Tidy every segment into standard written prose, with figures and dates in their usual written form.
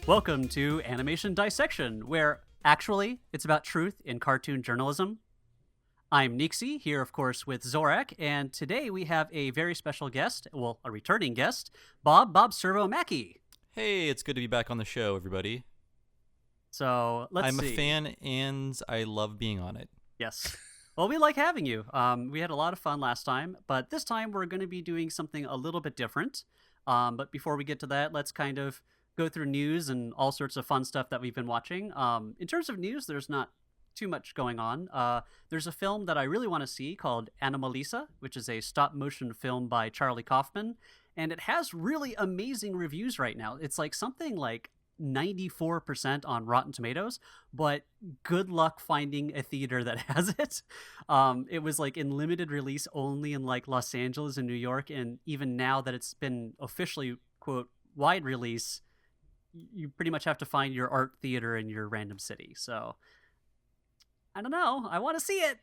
Welcome to Animation Dissection, where actually it's about truth in cartoon journalism. I'm Neeksy, here of course with Zorak, and today we have a very special guest, well, a returning guest, bobservo Mackey. Hey, it's good to be back on the show, everybody. So let's see. I'm a fan and I love being on it. Yes. Well, we like having you. We had a lot of fun last time, but this time we're going to be doing something a little bit different. But before we get to that, let's kind of go through news and all sorts of fun stuff that we've been watching. In terms of news, there's not too much going on. There's a film that I really want to see called Anomalisa, which is a stop-motion film by Charlie Kaufman, and it has really amazing reviews right now. It's like something like 94% on Rotten Tomatoes, but good luck finding a theater that has it. It was like in limited release only in like Los Angeles and New York, and even now that it's been officially, quote, wide release, you pretty much have to find your art theater in your random city. So I don't know. I want to see it.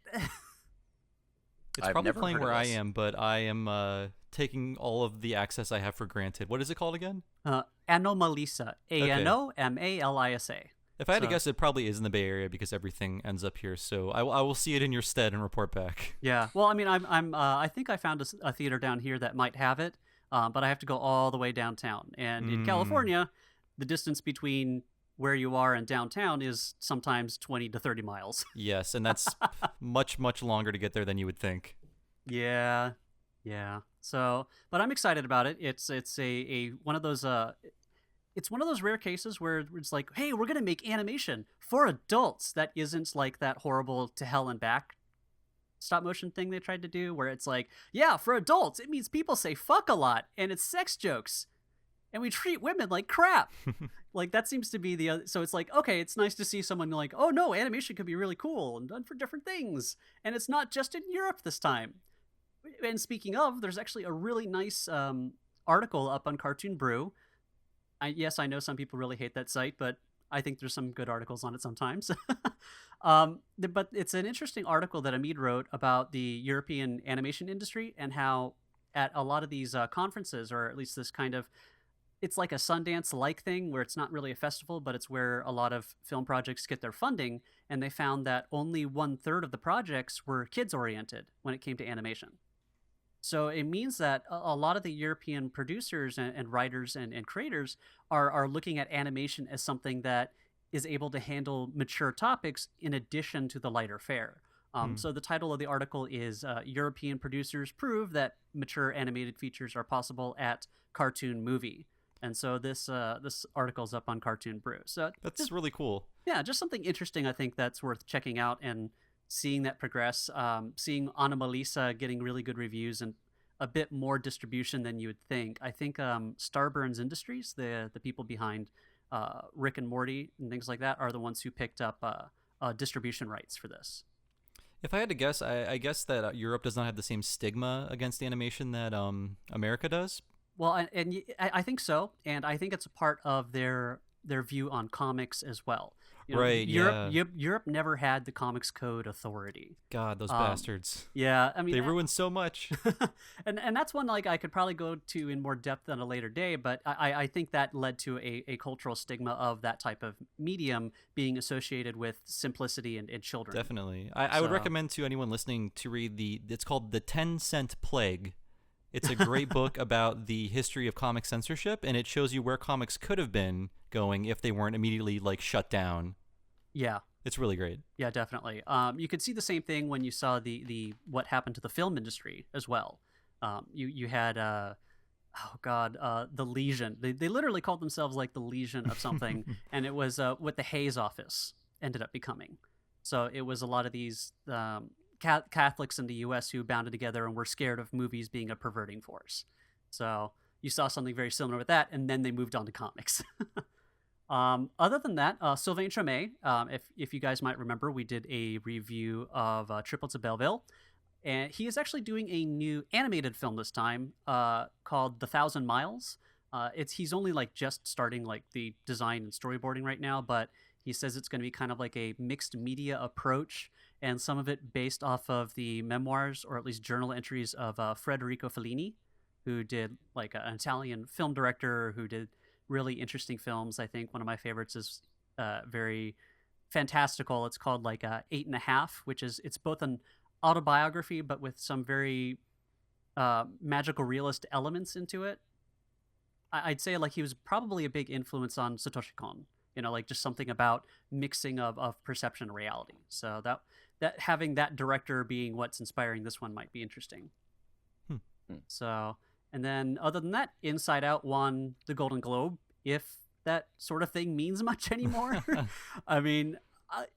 It's probably playing where I am, but I am taking all of the access I have for granted. What is it called again? Anomalisa. Anomalisa. If I had to guess, it probably is in the Bay Area because everything ends up here. So I will see it in your stead and report back. Yeah. Well, I mean, I think I found a theater down here that might have it, but I have to go all the way downtown. And in California, the distance between where you are and downtown is sometimes 20 to 30 miles. Yes, and that's much, much longer to get there than you would think. Yeah. So, but I'm excited about it. It's a one of those it's one of those rare cases where it's like, hey, we're gonna make animation for adults that isn't like that horrible To Hell and Back stop motion thing they tried to do, where it's like, yeah, for adults it means people say fuck a lot and it's sex jokes and we treat women like crap. Like that seems to be the other. So it's like, okay, it's nice to see someone like, oh no, animation could be really cool and done for different things, and it's not just in Europe this time. And speaking of, there's actually a really nice article up on Cartoon Brew. Yes, I know some people really hate that site, but I think there's some good articles on it sometimes. But it's an interesting article that Amid wrote about the European animation industry and how at a lot of these conferences, or at least this kind of, it's like a Sundance-like thing where it's not really a festival, but it's where a lot of film projects get their funding, and they found that only 1/3 of the projects were kids-oriented when it came to animation. So it means that a lot of the European producers and writers and creators are looking at animation as something that is able to handle mature topics in addition to the lighter fare. So the title of the article is European Producers Prove That Mature Animated Features Are Possible at Cartoon Movie. And so this article's up on Cartoon Brew. So that's really cool. Yeah, just something interesting I think that's worth checking out and seeing that progress, seeing Anomalisa getting really good reviews and a bit more distribution than you would think. I think Starburns Industries, the people behind Rick and Morty and things like that, are the ones who picked up distribution rights for this. If I had to guess, I guess that Europe does not have the same stigma against animation that America does. Well, and I think so, and I think it's a part of their view on comics as well. Right, Europe never had the Comics Code Authority. God, those bastards. Yeah, I mean... They ruined so much. and that's one like I could probably go to in more depth on a later day, but I think that led to a cultural stigma of that type of medium being associated with simplicity and children. Definitely. I would recommend to anyone listening to read it's called The Tencent Plague. It's a great book about the history of comic censorship, and it shows you where comics could have been going if they weren't immediately like shut down. Yeah. It's really great. Yeah, definitely. You could see the same thing when you saw the what happened to the film industry as well. You had the Legion. They literally called themselves like the Legion of something, and it was what the Hayes office ended up becoming. So it was a lot of these Catholics in the U.S. who bounded together and were scared of movies being a perverting force. So you saw something very similar with that, and then they moved on to comics. Other than that, Sylvain Chomet, if you guys might remember, we did a review of Triplets of Belleville, and he is actually doing a new animated film this time called The Thousand Miles. He's only like just starting like the design and storyboarding right now, but he says it's going to be kind of like a mixed media approach, and some of it based off of the memoirs or at least journal entries of Federico Fellini, who did like an Italian film director who did really interesting films. I think one of my favorites is very fantastical. It's called like 8.5, which is it's both an autobiography but with some very magical realist elements into it. I'd say like he was probably a big influence on Satoshi Kon. Like just something about mixing of perception and reality. So that having that director being what's inspiring this one might be interesting. Hmm. So, and then other than that, Inside Out won the Golden Globe, if that sort of thing means much anymore. I mean,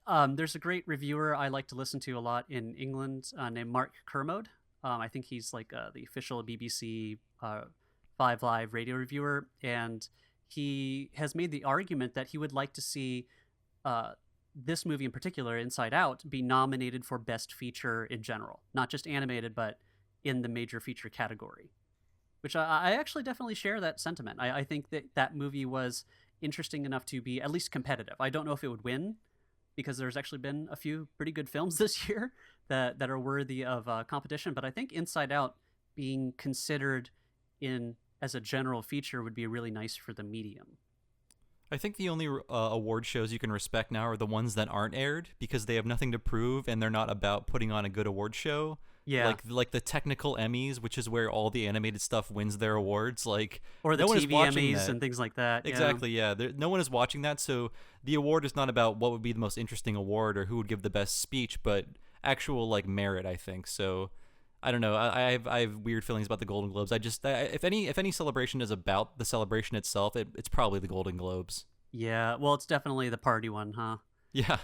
there's a great reviewer I like to listen to a lot in England named Mark Kermode. I think he's like the official BBC 5 Live radio reviewer, and he has made the argument that he would like to see this movie in particular, Inside Out, be nominated for Best Feature in general, not just animated, but in the major feature category, which I actually definitely share that sentiment. I think that movie was interesting enough to be at least competitive. I don't know if it would win, because there's actually been a few pretty good films this year that are worthy of competition, but I think Inside Out being considered in as a general feature would be really nice for the medium. I think the only award shows you can respect now are the ones that aren't aired, because they have nothing to prove and they're not about putting on a good award show. Yeah. Like the technical Emmys, which is where all the animated stuff wins their awards. Like, or the no one is TV watching Emmys that. and things like that. Exactly, yeah. No one is watching that, so the award is not about what would be the most interesting award or who would give the best speech, but actual like merit, I think. So I don't know. I have weird feelings about the Golden Globes. If any celebration is about the celebration itself, it's probably the Golden Globes. Yeah, well, it's definitely the party one, huh? Yeah.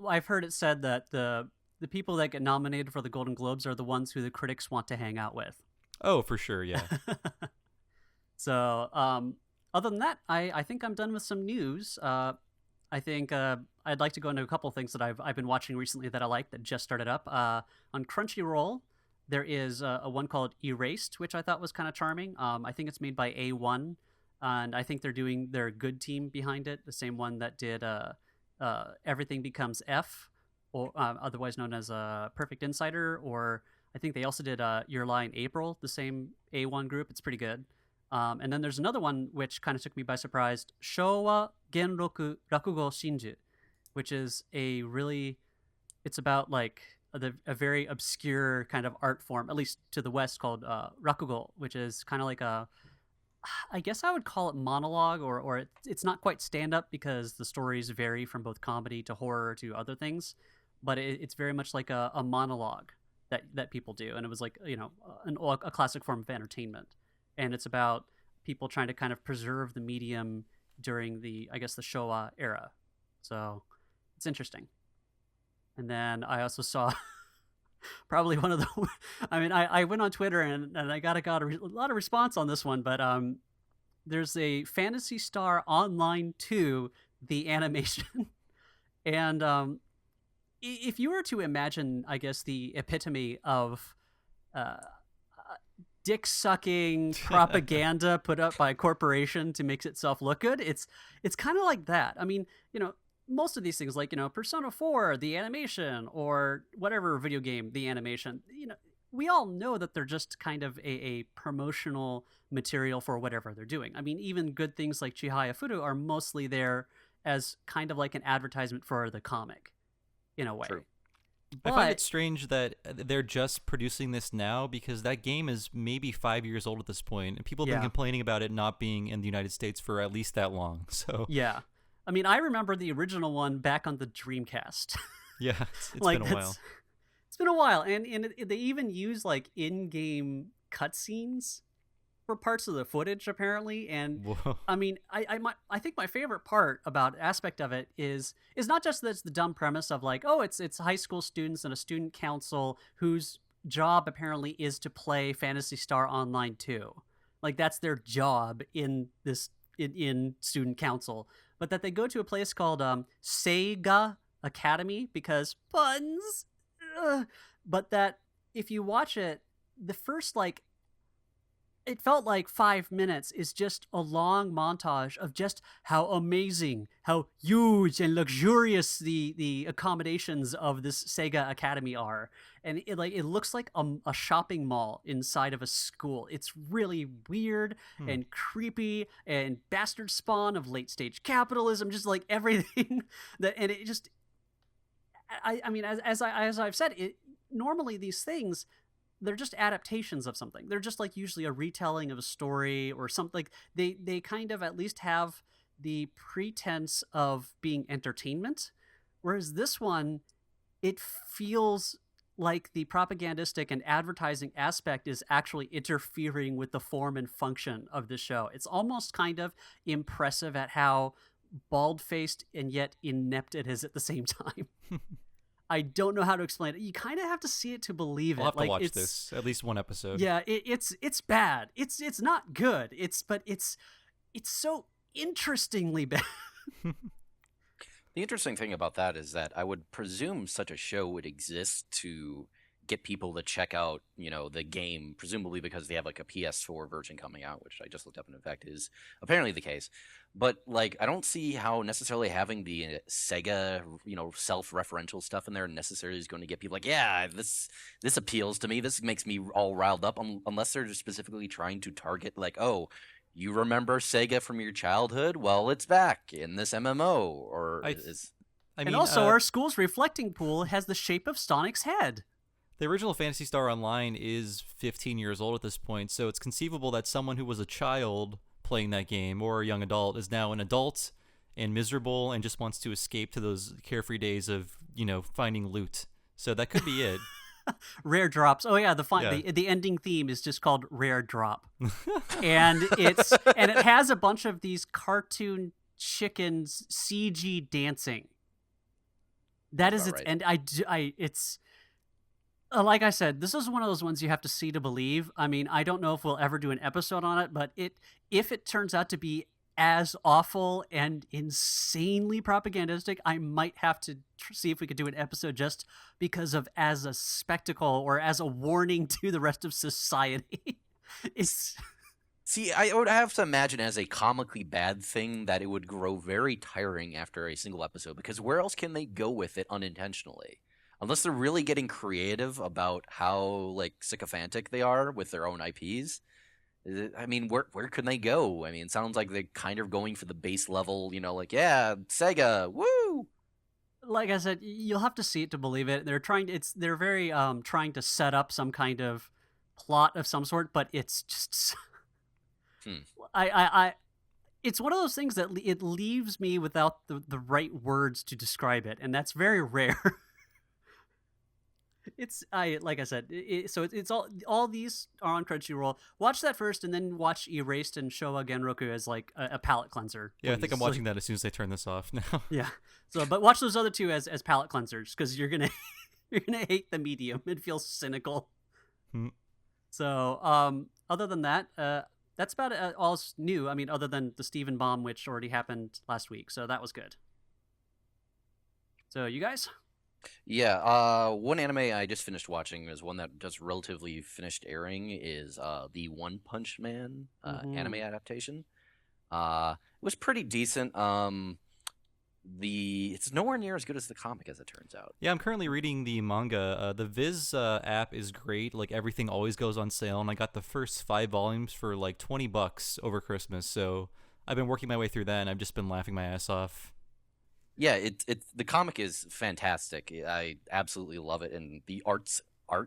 I've heard it said that the people that get nominated for the Golden Globes are the ones who the critics want to hang out with. Oh, for sure, yeah. So, other than that, I think I'm done with some news. I think I'd like to go into a couple of things that I've been watching recently that I like that just started up. On Crunchyroll, there is a one called Erased, which I thought was kind of charming. I think it's made by A1, and I think they're doing their good team behind it, the same one that did Everything Becomes F, or otherwise known as Perfect Insider, or I think they also did Your Lie in April, the same A1 group. It's pretty good. And then there's another one which kind of took me by surprise, Showa Genroku Rakugo Shinju, which is it's about like a very obscure kind of art form, at least to the West, called Rakugo, which is kind of like I guess I would call it monologue, or it's not quite stand-up because the stories vary from both comedy to horror to other things, but it's very much like a monologue that people do, and it was like, a classic form of entertainment, and it's about people trying to kind of preserve the medium during the Showa era, so it's interesting. And then I also saw probably one of the I went on Twitter and I got a lot of response on this one, but there's a Phantasy Star Online 2, the animation. And if you were to imagine, I guess, the epitome of dick sucking propaganda put up by a corporation to make itself look good, it's kind of like that. I mean, most of these things, like, Persona 4, the animation, or whatever video game, the animation, we all know that they're just kind of a promotional material for whatever they're doing. I mean, even good things like Chihaya Furu are mostly there as kind of like an advertisement for the comic, in a way. True. I find it strange that they're just producing this now, because that game is maybe 5 years old at this point, and people have been complaining about it not being in the United States for at least that long. So yeah. I mean, I remember the original one back on the Dreamcast. Yeah, it's been a while. It's been a while, and they even use like in-game cutscenes for parts of the footage, apparently. And Whoa. I mean, I think my favorite aspect of it is not just that it's the dumb premise of like, oh, it's high school students and a student council whose job apparently is to play Phantasy Star Online 2. Like, that's their job in this in student council. But that they go to a place called Seiga Academy, because puns. But that if you watch it, the first like it felt like 5 minutes is just a long montage of just how amazing, how huge and luxurious the accommodations of this Sega Academy are, and it looks like a shopping mall inside of a school. It's really weird Hmm. and creepy and bastard spawn of late stage capitalism, just like everything that, and it just I mean, as I've said, it normally these things they're just adaptations of something. They're just like usually a retelling of a story or something. Like they kind of at least have the pretense of being entertainment, whereas this one it feels like the propagandistic and advertising aspect is actually interfering with the form and function of the show. It's almost kind of impressive at how bald faced and yet inept it is at the same time. I don't know how to explain it. You kind of have to see it to believe it. I'll have to Like watch it's this at least one episode. yeah, it's bad. It's not good. It's so interestingly bad. The interesting thing about that is that I would presume such a show would exist to get people to check out, the game, presumably because they have like a PS4 version coming out, which I just looked up and in fact is apparently the case. But like, I don't see how necessarily having the Sega, self-referential stuff in there necessarily is going to get people like, yeah, this appeals to me. This makes me all riled up, unless they're just specifically trying to target like, oh, you remember Sega from your childhood? Well, it's back in this MMO, or I is I And mean, also, our school's reflecting pool has the shape of Sonic's head. the original Phantasy Star Online is 15 years old at this point, so it's conceivable that someone who was a child playing that game or a young adult is now an adult and miserable and just wants to escape to those carefree days of, finding loot. So that could be it. Rare drops. Oh yeah, Yeah. the ending theme is just called Rare Drop, and it has a bunch of these cartoon chickens CG dancing. That Sounds is about its right. and it's like I said, this is one of those ones you have to see to believe. I mean, I don't know if we'll ever do an episode on it, but if it turns out to be as awful and insanely propagandistic, I might have to see if we could do an episode just because of as a spectacle or as a warning to the rest of society. It's See, I would have to imagine as a comically bad thing that it would grow very tiring after a single episode, because where else can they go with it unintentionally? Unless they're really getting creative about how like sycophantic they are with their own IPs. I mean, where can they go? I mean, it sounds like they're kind of going for the base level, like, yeah, Sega, woo! like I said, you'll have to see it to believe it. They're very trying to set up some kind of plot of some sort, but it's just Hmm. I it's one of those things that it leaves me without the right words to describe it, and that's very rare. It's I like I said, so it's all these are on Crunchyroll. Watch that first, and then watch Erased and Showa Genroku as like a palate cleanser. Yeah, I think please. I'm watching that as soon as I turn this off now. Yeah. So, but watch those other two as palate cleansers because you're gonna you're gonna hate the medium. It feels cynical. Hmm. So, other than that, that's about all's new. I mean, other than the Stephen Bomb, which already happened last week, so that was good. So, you guys? Yeah, one anime I just finished watching is one that just relatively finished airing is the One Punch Man anime adaptation. It was pretty decent. It's nowhere near as good as the comic, as it turns out. Yeah, I'm currently reading the manga. The Viz app is great. Like, everything always goes on sale, and I got the first 5 volumes for like $20 over Christmas. So I've been working my way through that, and I've just been laughing my ass off. Yeah, the comic is fantastic. I absolutely love it, and the art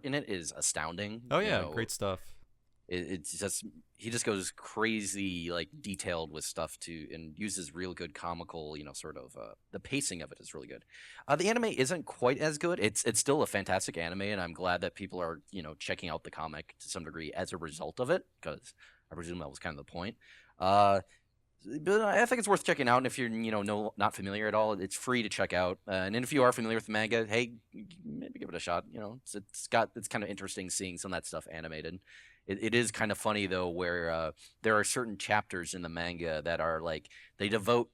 in it is astounding. Oh yeah, great stuff. It's just he just goes crazy, like detailed with stuff too, and uses real good comical, sort of the pacing of it is really good. The anime isn't quite as good. It's still a fantastic anime, and I'm glad that people are checking out the comic to some degree as a result of it, because I presume that was kind of the point. But I think it's worth checking out, and if you're not familiar at all, it's free to check out. And then if you are familiar with the manga, hey, maybe give it a shot. It's kind of interesting seeing some of that stuff animated. It is kind of funny though, where there are certain chapters in the manga that are like they devote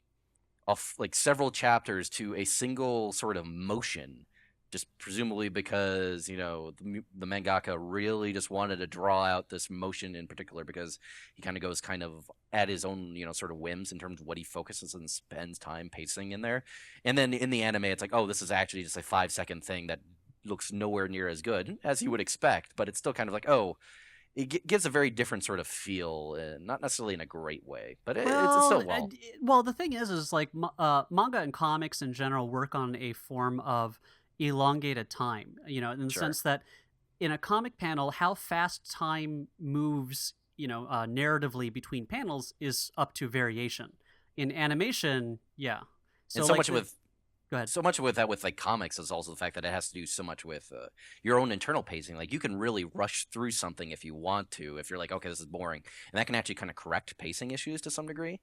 like several chapters to a single sort of motion just presumably because the mangaka really just wanted to draw out this motion in particular, because he kind of goes kind of at his own sort of whims in terms of what he focuses and spends time pacing in there. And then in the anime, it's like, oh, this is actually just a 5-second thing that looks nowhere near as good as you would expect, but it's still kind of like, oh, it gives a very different sort of feel, not necessarily in a great way, but it's still well, the thing is like manga and comics in general work on a form of elongated time, in the sure. sense that in a comic panel, how fast time moves, narratively between panels is up to variation. In animation, yeah. So, and so like much with go ahead. So much with that with like comics is also the fact that it has to do so much with your own internal pacing. Like you can really rush through something if you want to, if you're like, okay, this is boring, and that can actually kind of correct pacing issues to some degree,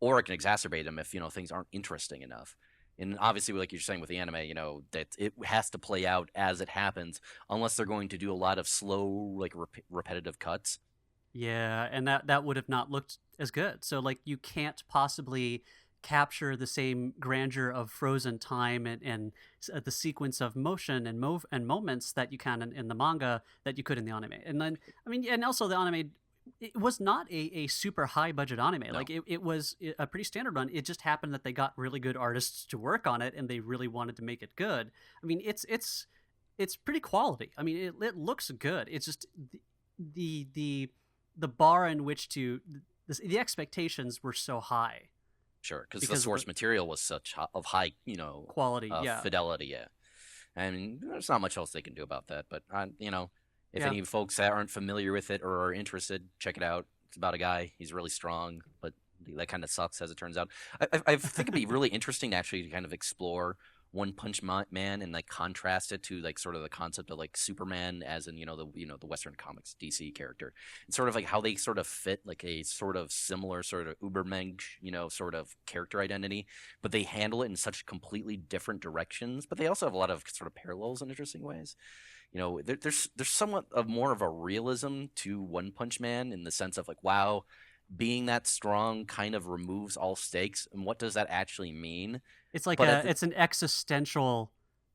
or it can exacerbate them if things aren't interesting enough. And obviously, like you're saying with the anime, that it has to play out as it happens, unless they're going to do a lot of slow, like repetitive cuts. Yeah, and that would have not looked as good. So like you can't possibly capture the same grandeur of frozen time and the sequence of motion and moments that you can in the manga that you could in the anime. And then and also the anime, it was not a super high budget anime. No. Like it was a pretty standard one. It just happened that they got really good artists to work on it, and they really wanted to make it good. I mean, it's pretty quality. I mean, it looks good. It's just the bar in which the expectations were so high. Sure, because the source material was such of high, quality, fidelity, yeah. And there's not much else they can do about that. But if any folks that aren't familiar with it or are interested, check it out. It's about a guy. He's really strong, but that kind of sucks, as it turns out. I think it'd be really interesting to actually kind of explore One Punch Man and like contrast it to like sort of the concept of like Superman, as in the Western comics DC character, and sort of like how they sort of fit like a sort of similar sort of Ubermensch sort of character identity, but they handle it in such completely different directions. But they also have a lot of sort of parallels in interesting ways. There's somewhat of more of a realism to One Punch Man in the sense of like, wow, being that strong kind of removes all stakes, and what does that actually mean? It's like it's an existential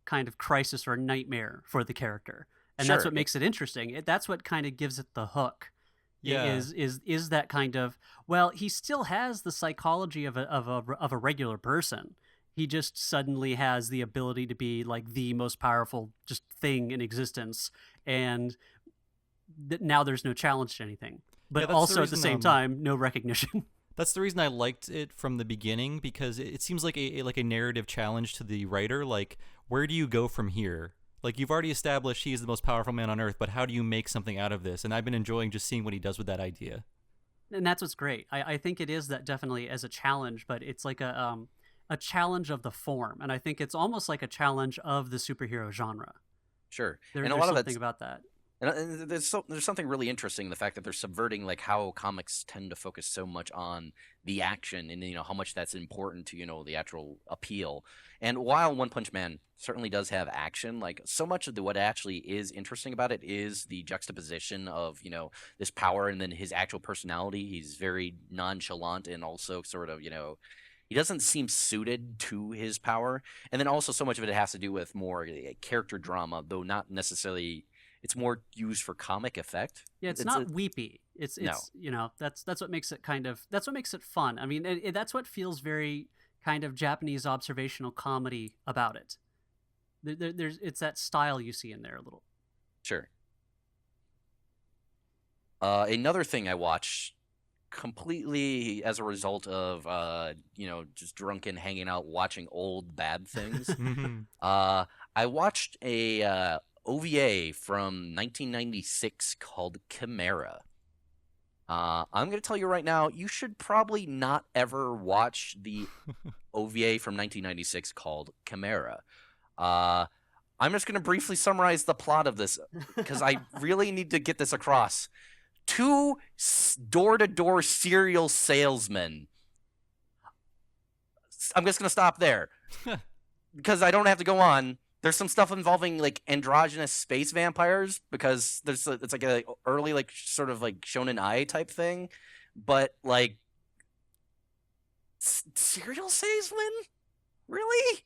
kind of crisis or nightmare for the character, and that's what makes it interesting. That's what kind of gives it the hook. Yeah, is that kind of, well, he still has the psychology of a regular person. He just suddenly has the ability to be like the most powerful just thing in existence, and now there's no challenge to anything. But also at the same time, no recognition. That's the reason I liked it from the beginning, because it seems like a narrative challenge to the writer. Like, where do you go from here? Like, you've already established he is the most powerful man on earth, but how do you make something out of this? And I've been enjoying just seeing what he does with that idea. And that's what's great. I think it is that definitely as a challenge, but it's like a challenge of the form, and I think it's almost like a challenge of the superhero genre. Sure, and a lot of something about that. And there's something really interesting in the fact that they're subverting like how comics tend to focus so much on the action, and how much that's important to the actual appeal. And while One Punch Man certainly does have action, like so much of what actually is interesting about it is the juxtaposition of this power and then his actual personality. He's very nonchalant and also sort of he doesn't seem suited to his power. And then also so much of it has to do with more character drama, though not necessarily. It's more used for comic effect. Yeah, it's not weepy. It's no. That's what makes it that's what makes it fun. I mean, that's what feels very kind of Japanese observational comedy about it. It's that style you see in there a little. Sure. Another thing I watched completely as a result of just drunken hanging out watching old bad things. I watched a OVA from 1996 called Chimera. I'm going to tell you right now, you should probably not ever watch the OVA from 1996 called Chimera. I'm just going to briefly summarize the plot of this because I really need to get this across. 2 door-to-door cereal salesmen. I'm just going to stop there because I don't have to go on. There's some stuff involving like androgynous space vampires because it's like a early like sort of like shonen ai type thing, but like cereal salesman, really?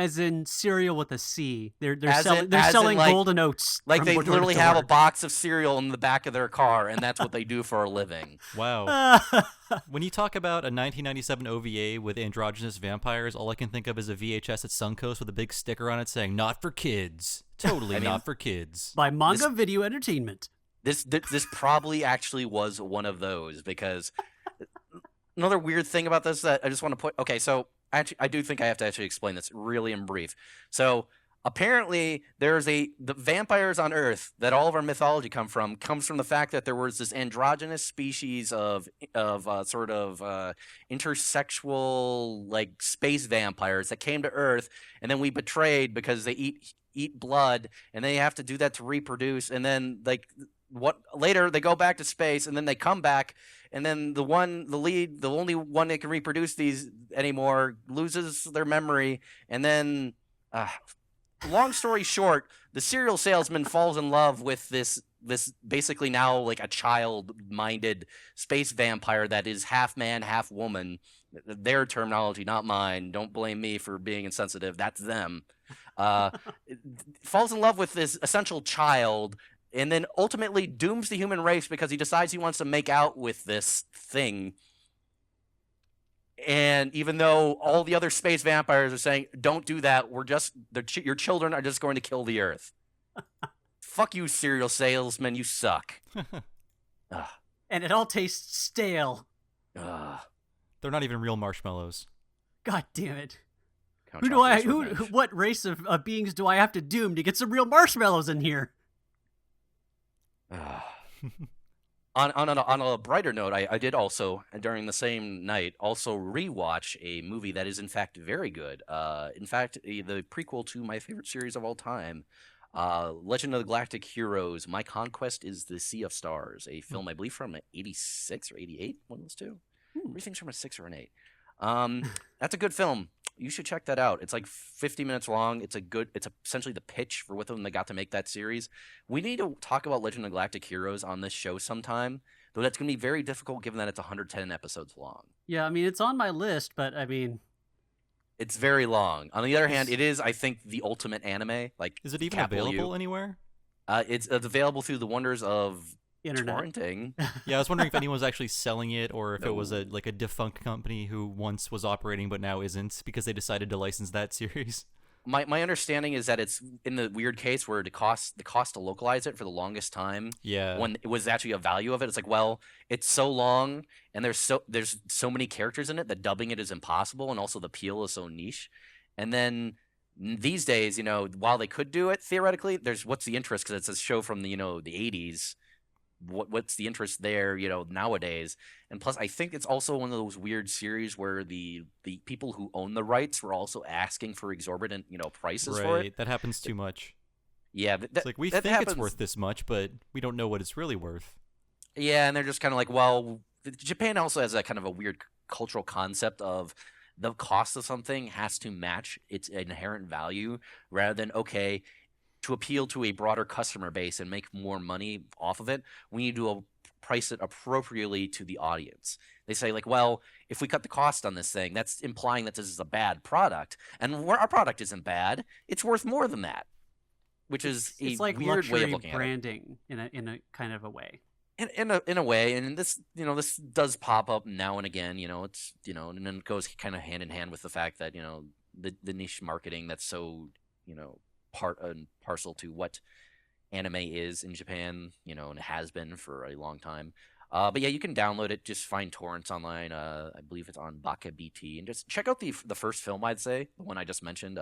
As in cereal with a C. They're As in- selling as in, like- golden oats. Like from they door to literally have a door. box of cereal in the back of their car, and that's what they do for a living. Wow. When you talk about a 1997 OVA with androgynous vampires, all I can think of is a VHS at Suncoast with a big sticker on it saying "Not for kids." Totally not for kids. By Manga Video Entertainment. This probably actually was one of those, because another weird thing about this that I just want to put. Okay, so I do think I have to actually explain this really in brief. So apparently, the vampires on Earth that all of our mythology comes from the fact that there was this androgynous species of sort of intersexual like space vampires that came to Earth, and then we betrayed because they eat blood, and they have to do that to reproduce, and then like later they go back to space, and then they come back, and then the only one that can reproduce these anymore loses their memory, and then long story short, the cereal salesman falls in love with this basically now like a child-minded space vampire that is half man, half woman. Their terminology, not mine. Don't blame me for being insensitive. That's them. Falls in love with this essential child, and then ultimately dooms the human race because he decides he wants to make out with this thing. And even though all the other space vampires are saying, "Don't do that. Your children are just going to kill the Earth." Fuck you, cereal salesman. You suck. And it all tastes stale. They're not even real marshmallows. God damn it. Count Choculate's Who revenge. what race of beings do I have to doom to get some real marshmallows in here? On a brighter note, I did also, during the same night, also rewatch a movie that is in fact very good. In fact, the prequel to my favorite series of all time, Legend of the Galactic Heroes: My Conquest is the Sea of Stars, a film I believe from '86 or '88, one of those two. Everything's from a 6 or an 8. That's a good film. You should check that out. It's like 50 minutes long. It's essentially the pitch for what them they got to make that series. We need to talk about Legend of Galactic Heroes on this show sometime, though that's going to be very difficult given that it's 110 episodes long. Yeah, I mean, it's on my list, but I mean... It's very long. On the other hand, it is, I think, the ultimate anime. Like, Is it even capital available U. anywhere? It's available through the wonders of Internet. torrenting. Yeah, I was wondering if anyone was actually selling it, or if it was No. a defunct company who once was operating but now isn't because they decided to license that series. My understanding is that it's in the weird case where the cost to localize it for the longest time, Yeah. when it was actually a value of it. It's like, well, it's so long and there's so many characters in it that dubbing it is impossible, and also the appeal is so niche. And then these days, while they could do it theoretically, what's the interest, because it's a show from the 80s. What's the interest there, nowadays? And plus, I think it's also one of those weird series where the people who own the rights were also asking for exorbitant, prices for it. Right, that happens too much. Yeah, It's like, we that think happens. it's worth this much, but we don't know what it's really worth. Yeah, and they're just kind of like, well, Japan also has that kind of a weird cultural concept of the cost of something has to match its inherent value, rather than, okay, to appeal to a broader customer base and make more money off of it, we need to price it appropriately to the audience. They say, like, well, if we cut the cost on this thing, that's implying that this is a bad product, and our product isn't bad. It's worth more than that, which is It's a like weird way of luxury looking at it. branding in a kind of a way. In a way, and this does pop up now and again. It's and then it goes kind of hand in hand with the fact that the niche marketing that's so part and parcel to what anime is in Japan, and it has been for a long time. But yeah, you can download it. Just find torrents online. I believe it's on Baka BT, and just check out the first film. I'd say the one I just mentioned,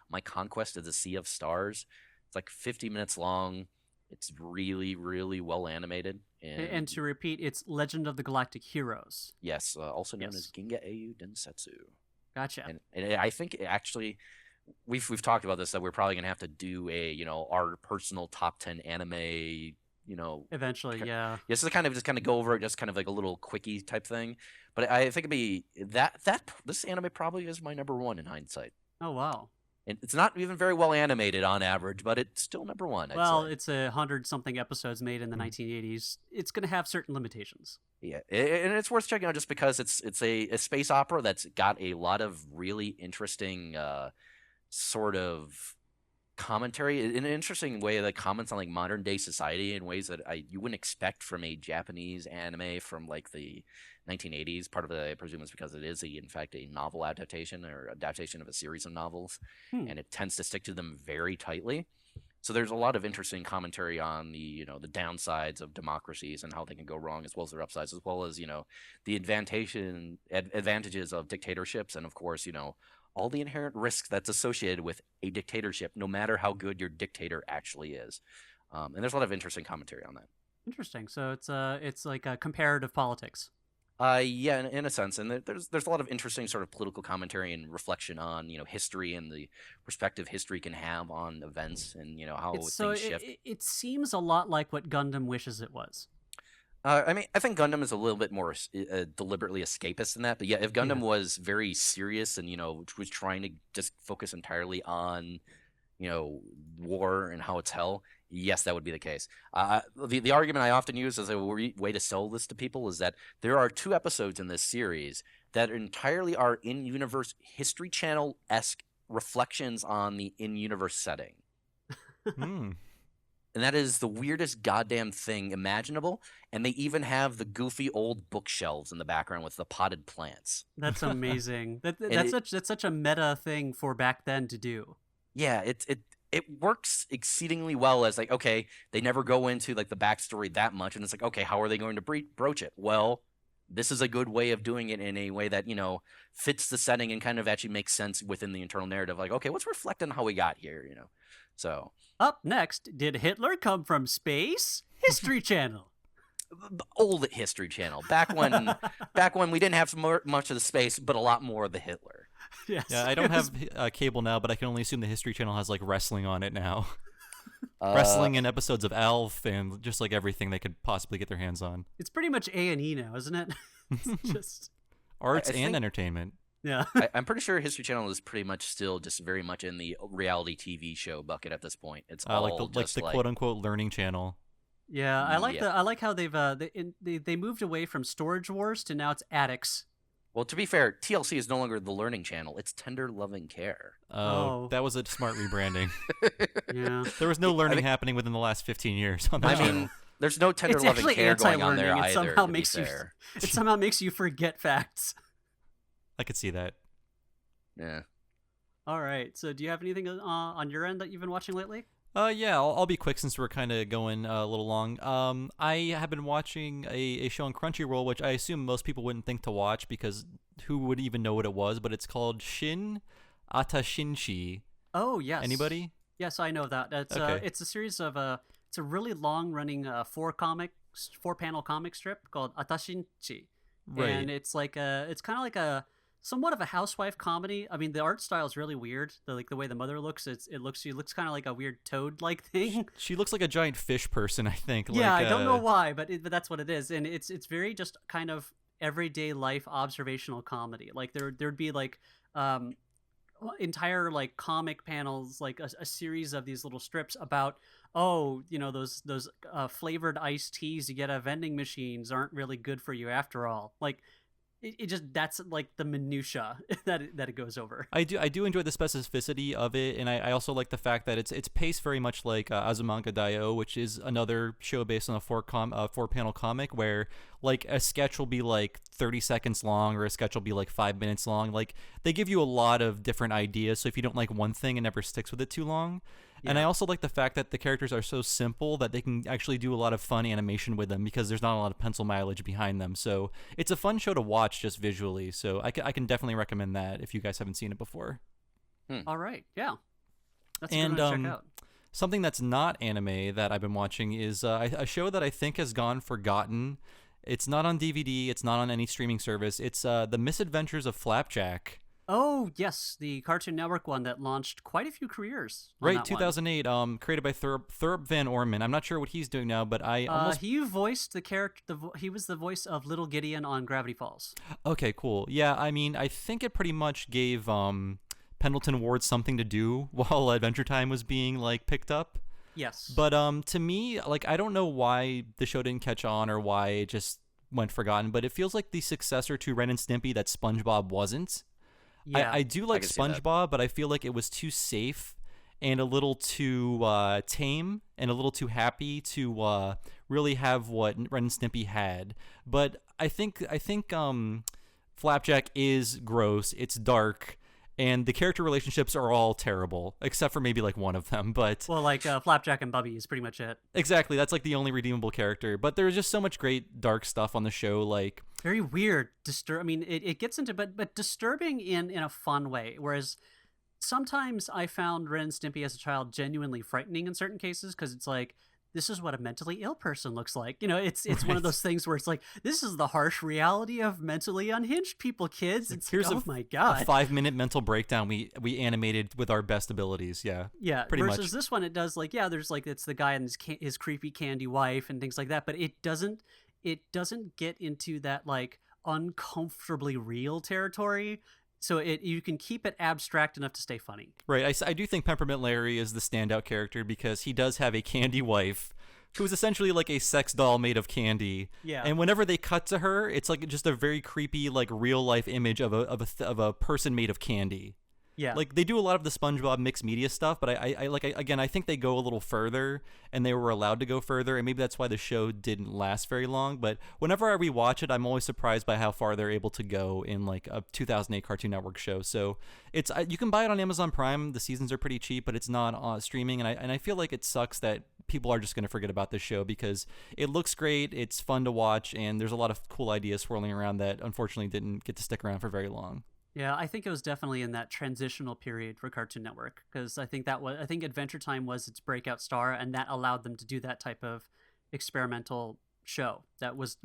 My Conquest of the Sea of Stars. It's like 50 minutes long. It's really, really well animated. And to repeat, it's Legend of the Galactic Heroes. Yes, also known Yes. as Ginga Eiyu Densetsu. Gotcha. And I think it actually, we've talked about this, that we're probably gonna have to do a our personal top 10 anime. Eventually, yeah. This is kind of just go over it, just kind of like a little quickie type thing. But I think it'd be this anime probably is my number one in hindsight. Oh, wow. And it's not even very well animated on average, but it's still number one. Well, I'd say. it's 100-something episodes made in the 1980s. It's going to have certain limitations. Yeah, and it's worth checking out just because it's a space opera that's got a lot of really interesting sort of commentary in an interesting way that comments on like modern day society in ways that you wouldn't expect from a Japanese anime from like the 1980s. Part of it, I presume, is because it is in fact a novel adaptation or adaptation of a series of novels, Hmm. and it tends to stick to them very tightly. So there's a lot of interesting commentary on the downsides of democracies and how they can go wrong, as well as their upsides, as well as the advantages of dictatorships, and of course all the inherent risks that's associated with a dictatorship, no matter how good your dictator actually is. And there's a lot of interesting commentary on that. Interesting. So it's like a comparative politics. Yeah, in a sense, and there's a lot of interesting sort of political commentary and reflection on history and the perspective history can have on events and how things shift. It seems a lot like what Gundam wishes it was. I mean, I think Gundam is a little bit more deliberately escapist than that. But yeah, if Gundam Yeah. was very serious and was trying to just focus entirely on war and how it's hell, yes, that would be the case. The argument I often use as a way to sell this to people is that there are 2 episodes in this series that entirely are in-universe History Channel-esque reflections on the in-universe setting. Hmm. And that is the weirdest goddamn thing imaginable. And they even have the goofy old bookshelves in the background with the potted plants. That's amazing. And That's such a meta thing for back then to do. yeah, it works exceedingly well as like, okay, they never go into like the backstory that much, and it's like, okay, how are they going to broach it? Well, this is a good way of doing it in a way that fits the setting and kind of actually makes sense within the internal narrative. Like, okay, let's reflect on how we got here. So Up next, did Hitler come from space? History Channel. the old History Channel, back when we didn't have much of the space, but a lot more of the Hitler. Yes. Yeah, I don't have cable now, but I can only assume the History Channel has like wrestling on it now. Wrestling and episodes of Alf and just like everything they could possibly get their hands on. It's pretty much A&E now, isn't it? It's just Arts I and think- entertainment. yeah. I'm pretty sure History Channel is pretty much still just very much in the reality TV show bucket at this point. It's all Like the quote unquote learning channel. Yeah, I like Yeah. I like how they moved away from Storage Wars to now it's Addicts. Well, to be fair, TLC is no longer the learning channel. It's Tender Loving Care. Oh. That was a smart rebranding. Yeah. There was no learning mean- happening within the last 15 years on that I channel. mean, there's no Tender It's Loving actually Care going on there anti-learning. It either, somehow to be makes you fair. it somehow makes you forget facts. I could see that. Yeah. All right. So, do you have anything on your end that you've been watching lately? Yeah, I'll be quick since we're kind of going a little long. I have been watching a show on Crunchyroll, which I assume most people wouldn't think to watch because who would even know what it was, but it's called Shin Atashinshi. Oh, yes. Anybody? Yes, I know that. Okay. It's a series of it's a really long-running 4-panel comic strip called Atashinchi. Right. And it's it's kind of like a somewhat of a housewife comedy. I mean, the art style is really weird. The way the mother looks, she looks kind of like a weird toad-like thing. She looks like a giant fish person, I think. Yeah, like, I don't know why, but that's what it is, and it's very just kind of everyday life observational comedy. Like there'd be like entire like comic panels, like a series of these little strips about those flavored iced teas you get at vending machines aren't really good for you after all. Like it just that's like the minutia that it goes over. I do enjoy the specificity of it, and I also like the fact that it's paced very much like Azumanga Daioh, which is another show based on a 4-panel comic where like a sketch will be like 30 seconds long or a sketch will be like 5 minutes long. Like they give you a lot of different ideas, so if you don't like one thing, it never sticks with it too long. And I also like the fact that the characters are so simple that they can actually do a lot of fun animation with them because there's not a lot of pencil mileage behind them. So it's a fun show to watch just visually. So I can definitely recommend that if you guys haven't seen it before. All right, yeah, that's a And good one to check out. something that's not anime that I've been watching is a show that I think has gone forgotten. It's not on DVD. It's not on any streaming service. It's The Misadventures of Flapjack. Oh yes, the Cartoon Network one that launched quite a few careers. On Right, that one. 2008, created by Thurb Van Orman. I'm not sure what he's doing now, but I almost... He voiced the character. He was the voice of Little Gideon on Gravity Falls. Okay, cool. Yeah, I mean, I think it pretty much gave Pendleton Ward something to do while Adventure Time was being, like, picked up. Yes, But to me, like, I don't know why the show didn't catch on or why it just went forgotten, but it feels like the successor to Ren and Stimpy that SpongeBob wasn't. Yeah. I do like can see that. SpongeBob, but I feel like it was too safe and a little too tame and a little too happy to really have what Ren and Stimpy had. But I think Flapjack is gross. It's dark, and the character relationships are all terrible, except for maybe like one of them. But Well, like Flapjack and Bubby is pretty much it. exactly, that's like the only redeemable character. But there's just so much great dark stuff on the show, like. Very weird, I mean, it gets into but disturbing in a fun way. Whereas sometimes I found Ren and Stimpy as a child genuinely frightening in certain cases because it's like, this is what a mentally ill person looks like. You know, it's one of those things where it's like, this is the harsh reality of mentally unhinged people, kids. It's Here's oh my god, a 5-minute mental breakdown we animated with our best abilities. Yeah, pretty versus much. this one, it does like, yeah, there's like, it's the guy and his creepy candy wife and things like that, but it doesn't get into that like uncomfortably real territory. So you can keep it abstract enough to stay funny. Right. I do think Peppermint Larry is the standout character because he does have a candy wife who is essentially like a sex doll made of candy. Yeah. And whenever they cut to her, it's like just a very creepy, like real life image of a person made of candy. Yeah. Like they do a lot of the SpongeBob mixed media stuff, but I think they go a little further, and they were allowed to go further, and maybe that's why the show didn't last very long. But whenever I rewatch it, I'm always surprised by how far they're able to go in like a 2008 Cartoon Network show. So it's you can buy it on Amazon Prime. The seasons are pretty cheap, but it's not streaming, and I feel like it sucks that people are just going to forget about this show because it looks great, it's fun to watch, and there's a lot of cool ideas swirling around that unfortunately didn't get to stick around for very long. Yeah, I think it was definitely in that transitional period for Cartoon Network because I think Adventure Time was its breakout star, and that allowed them to do that type of experimental show that was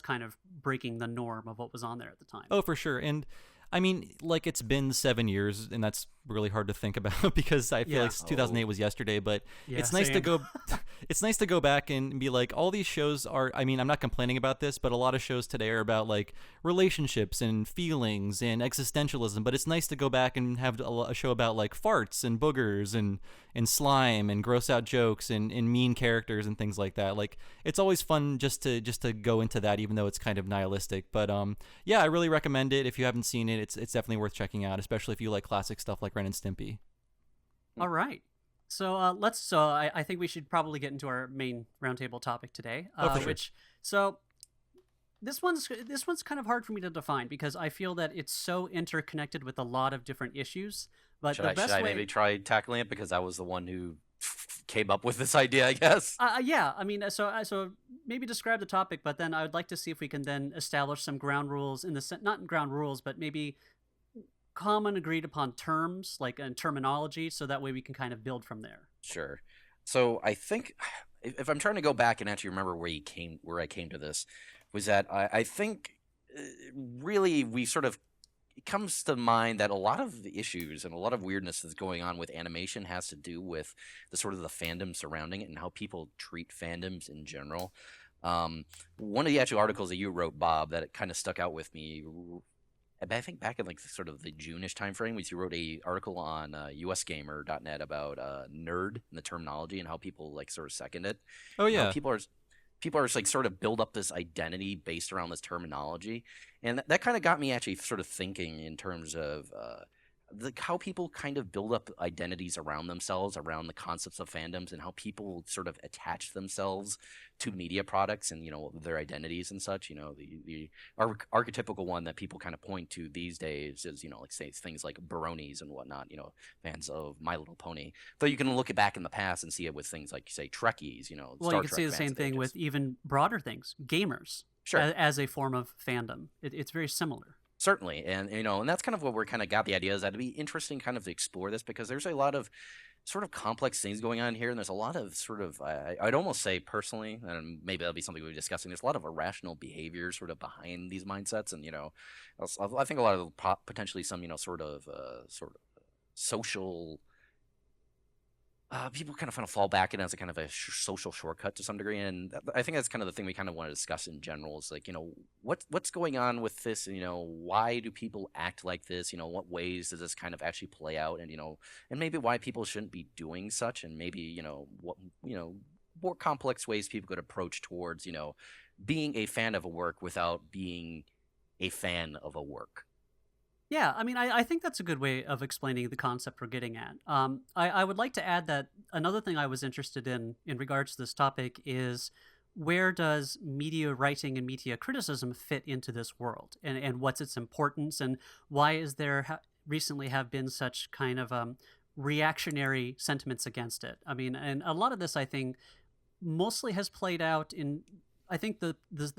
kind of breaking the norm of what was on there at the time. Oh, for sure. And I mean, like it's been 7 years, and that's really hard to think about because I feel like 2008 was yesterday. But it's nice to go. It's nice to go back and be like, all these shows are. I mean, I'm not complaining about this, but a lot of shows today are about like relationships and feelings and existentialism. But it's nice to go back and have a show about like farts and boogers and slime and gross out jokes and mean characters and things like that. Like it's always fun just to go into that, even though it's kind of nihilistic. But yeah, I really recommend it. If you haven't seen it, it's definitely worth checking out, especially if you like classic stuff like Ren and Stimpy. All right. So I think we should probably get into our main roundtable topic today. For sure. This one's kind of hard for me to define because I feel that it's so interconnected with a lot of different issues. But should I maybe try tackling it because I was the one who came up with this idea, I guess? Yeah. I mean, so maybe describe the topic, but then I would like to see if we can then establish some ground rules not ground rules, but maybe common agreed upon terms, like in terminology, so that way we can kind of build from there. Sure. So I think if I'm trying to go back and actually remember where I came to this, was that I think really we sort of it comes to mind that a lot of the issues and a lot of weirdness that's going on with animation has to do with the sort of the fandom surrounding it and how people treat fandoms in general. One of the actual articles that you wrote, Bob, that it kind of stuck out with me, I think back in like sort of the June-ish timeframe, was you wrote a article on usgamer.net about nerd and the terminology and how people like sort of second it. Oh yeah, how people are like sort of build up this identity based around this terminology, and that kind of got me actually sort of thinking in terms of how people kind of build up identities around themselves, around the concepts of fandoms, and how people sort of attach themselves to media products and their identities and such. The archetypical one that people kind of point to these days is like say things like Baronis and whatnot. Fans of My Little Pony. Though you can look back in the past and see it with things like say Trekkies. Well, you can see the same thing with even broader things, gamers. Sure. As a form of fandom, it's very similar. Certainly, and and that's kind of what we're kind of got the idea is that it'd be interesting kind of to explore this because there's a lot of sort of complex things going on here, and there's a lot of sort of I'd almost say personally, and maybe that'll be something we'll be discussing. There's a lot of irrational behavior sort of behind these mindsets, and I think a lot of potentially some sort of social. People kind of fall back in as a kind of a social shortcut to some degree, and I think that's kind of the thing we kind of want to discuss in general. Is like what's going on with this, and why do people act like this? What ways does this kind of actually play out, and and maybe why people shouldn't be doing such, and maybe what more complex ways people could approach towards being a fan of a work without being a fan of a work. Yeah, I mean, I think that's a good way of explaining the concept we're getting at. I would like to add that another thing I was interested in regards to this topic is where does media writing and media criticism fit into this world, and what's its importance, and why is there recently have been such kind of reactionary sentiments against it? I mean, and a lot of this, I think, mostly has played out in, I think the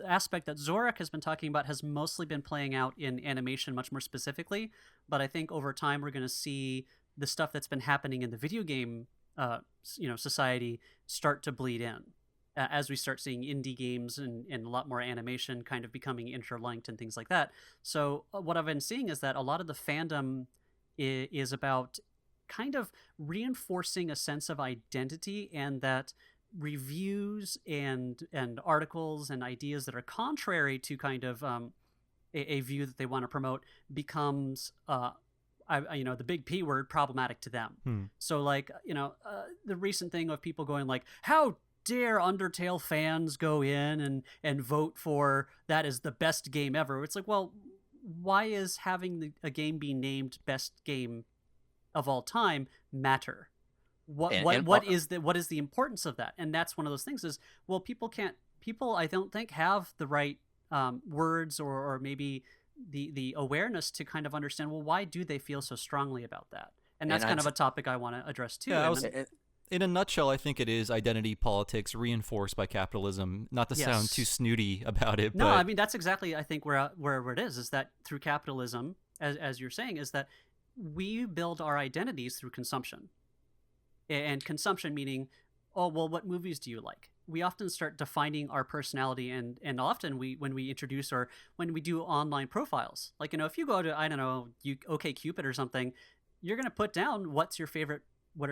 aspect that Zorak has been talking about has mostly been playing out in animation much more specifically, but I think over time we're going to see the stuff that's been happening in the video game society start to bleed in as we start seeing indie games and a lot more animation kind of becoming interlinked and things like that. So what I've been seeing is that a lot of the fandom is about kind of reinforcing a sense of identity, and that reviews and articles and ideas that are contrary to kind of a view that they want to promote becomes the big P word, problematic to them. So like the recent thing of people going like, how dare Undertale fans go in and vote for that as the best game ever? It's like, well, why is having a game be named best game of all time matter? What is the importance of that? And that's one of those things is, well, people I don't think have the right words or maybe the awareness to kind of understand, well, why do they feel so strongly about that? And that's kind of a topic I want to address too. Yeah, in a nutshell, I think it is identity politics reinforced by capitalism. Not to sound too snooty about it, no, but I mean that's exactly, I think, where it is that through capitalism, as you're saying, is that we build our identities through consumption. And consumption meaning, oh, well, what movies do you like? We often start defining our personality, and often when we introduce or when we do online profiles, like, if you go to, I don't know, OkCupid or something, you're going to put down what are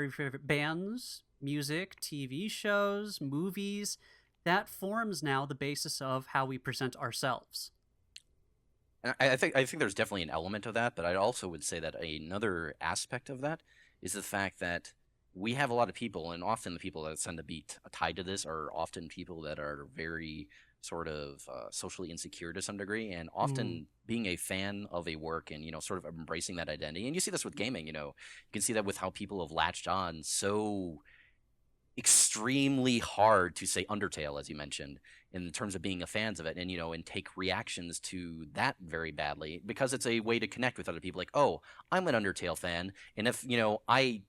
your favorite bands, music, TV shows, movies. That forms now the basis of how we present ourselves. I think there's definitely an element of that, but I also would say that another aspect of that is the fact that we have a lot of people, and often the people that tend to be tied to this are often people that are very sort of socially insecure to some degree, and often being a fan of a work and sort of embracing that identity. And you see this with gaming. You can see that with how people have latched on so extremely hard to say Undertale, as you mentioned, in terms of being a fans of it, and take reactions to that very badly, because it's a way to connect with other people. Like, oh, I'm an Undertale fan, and if I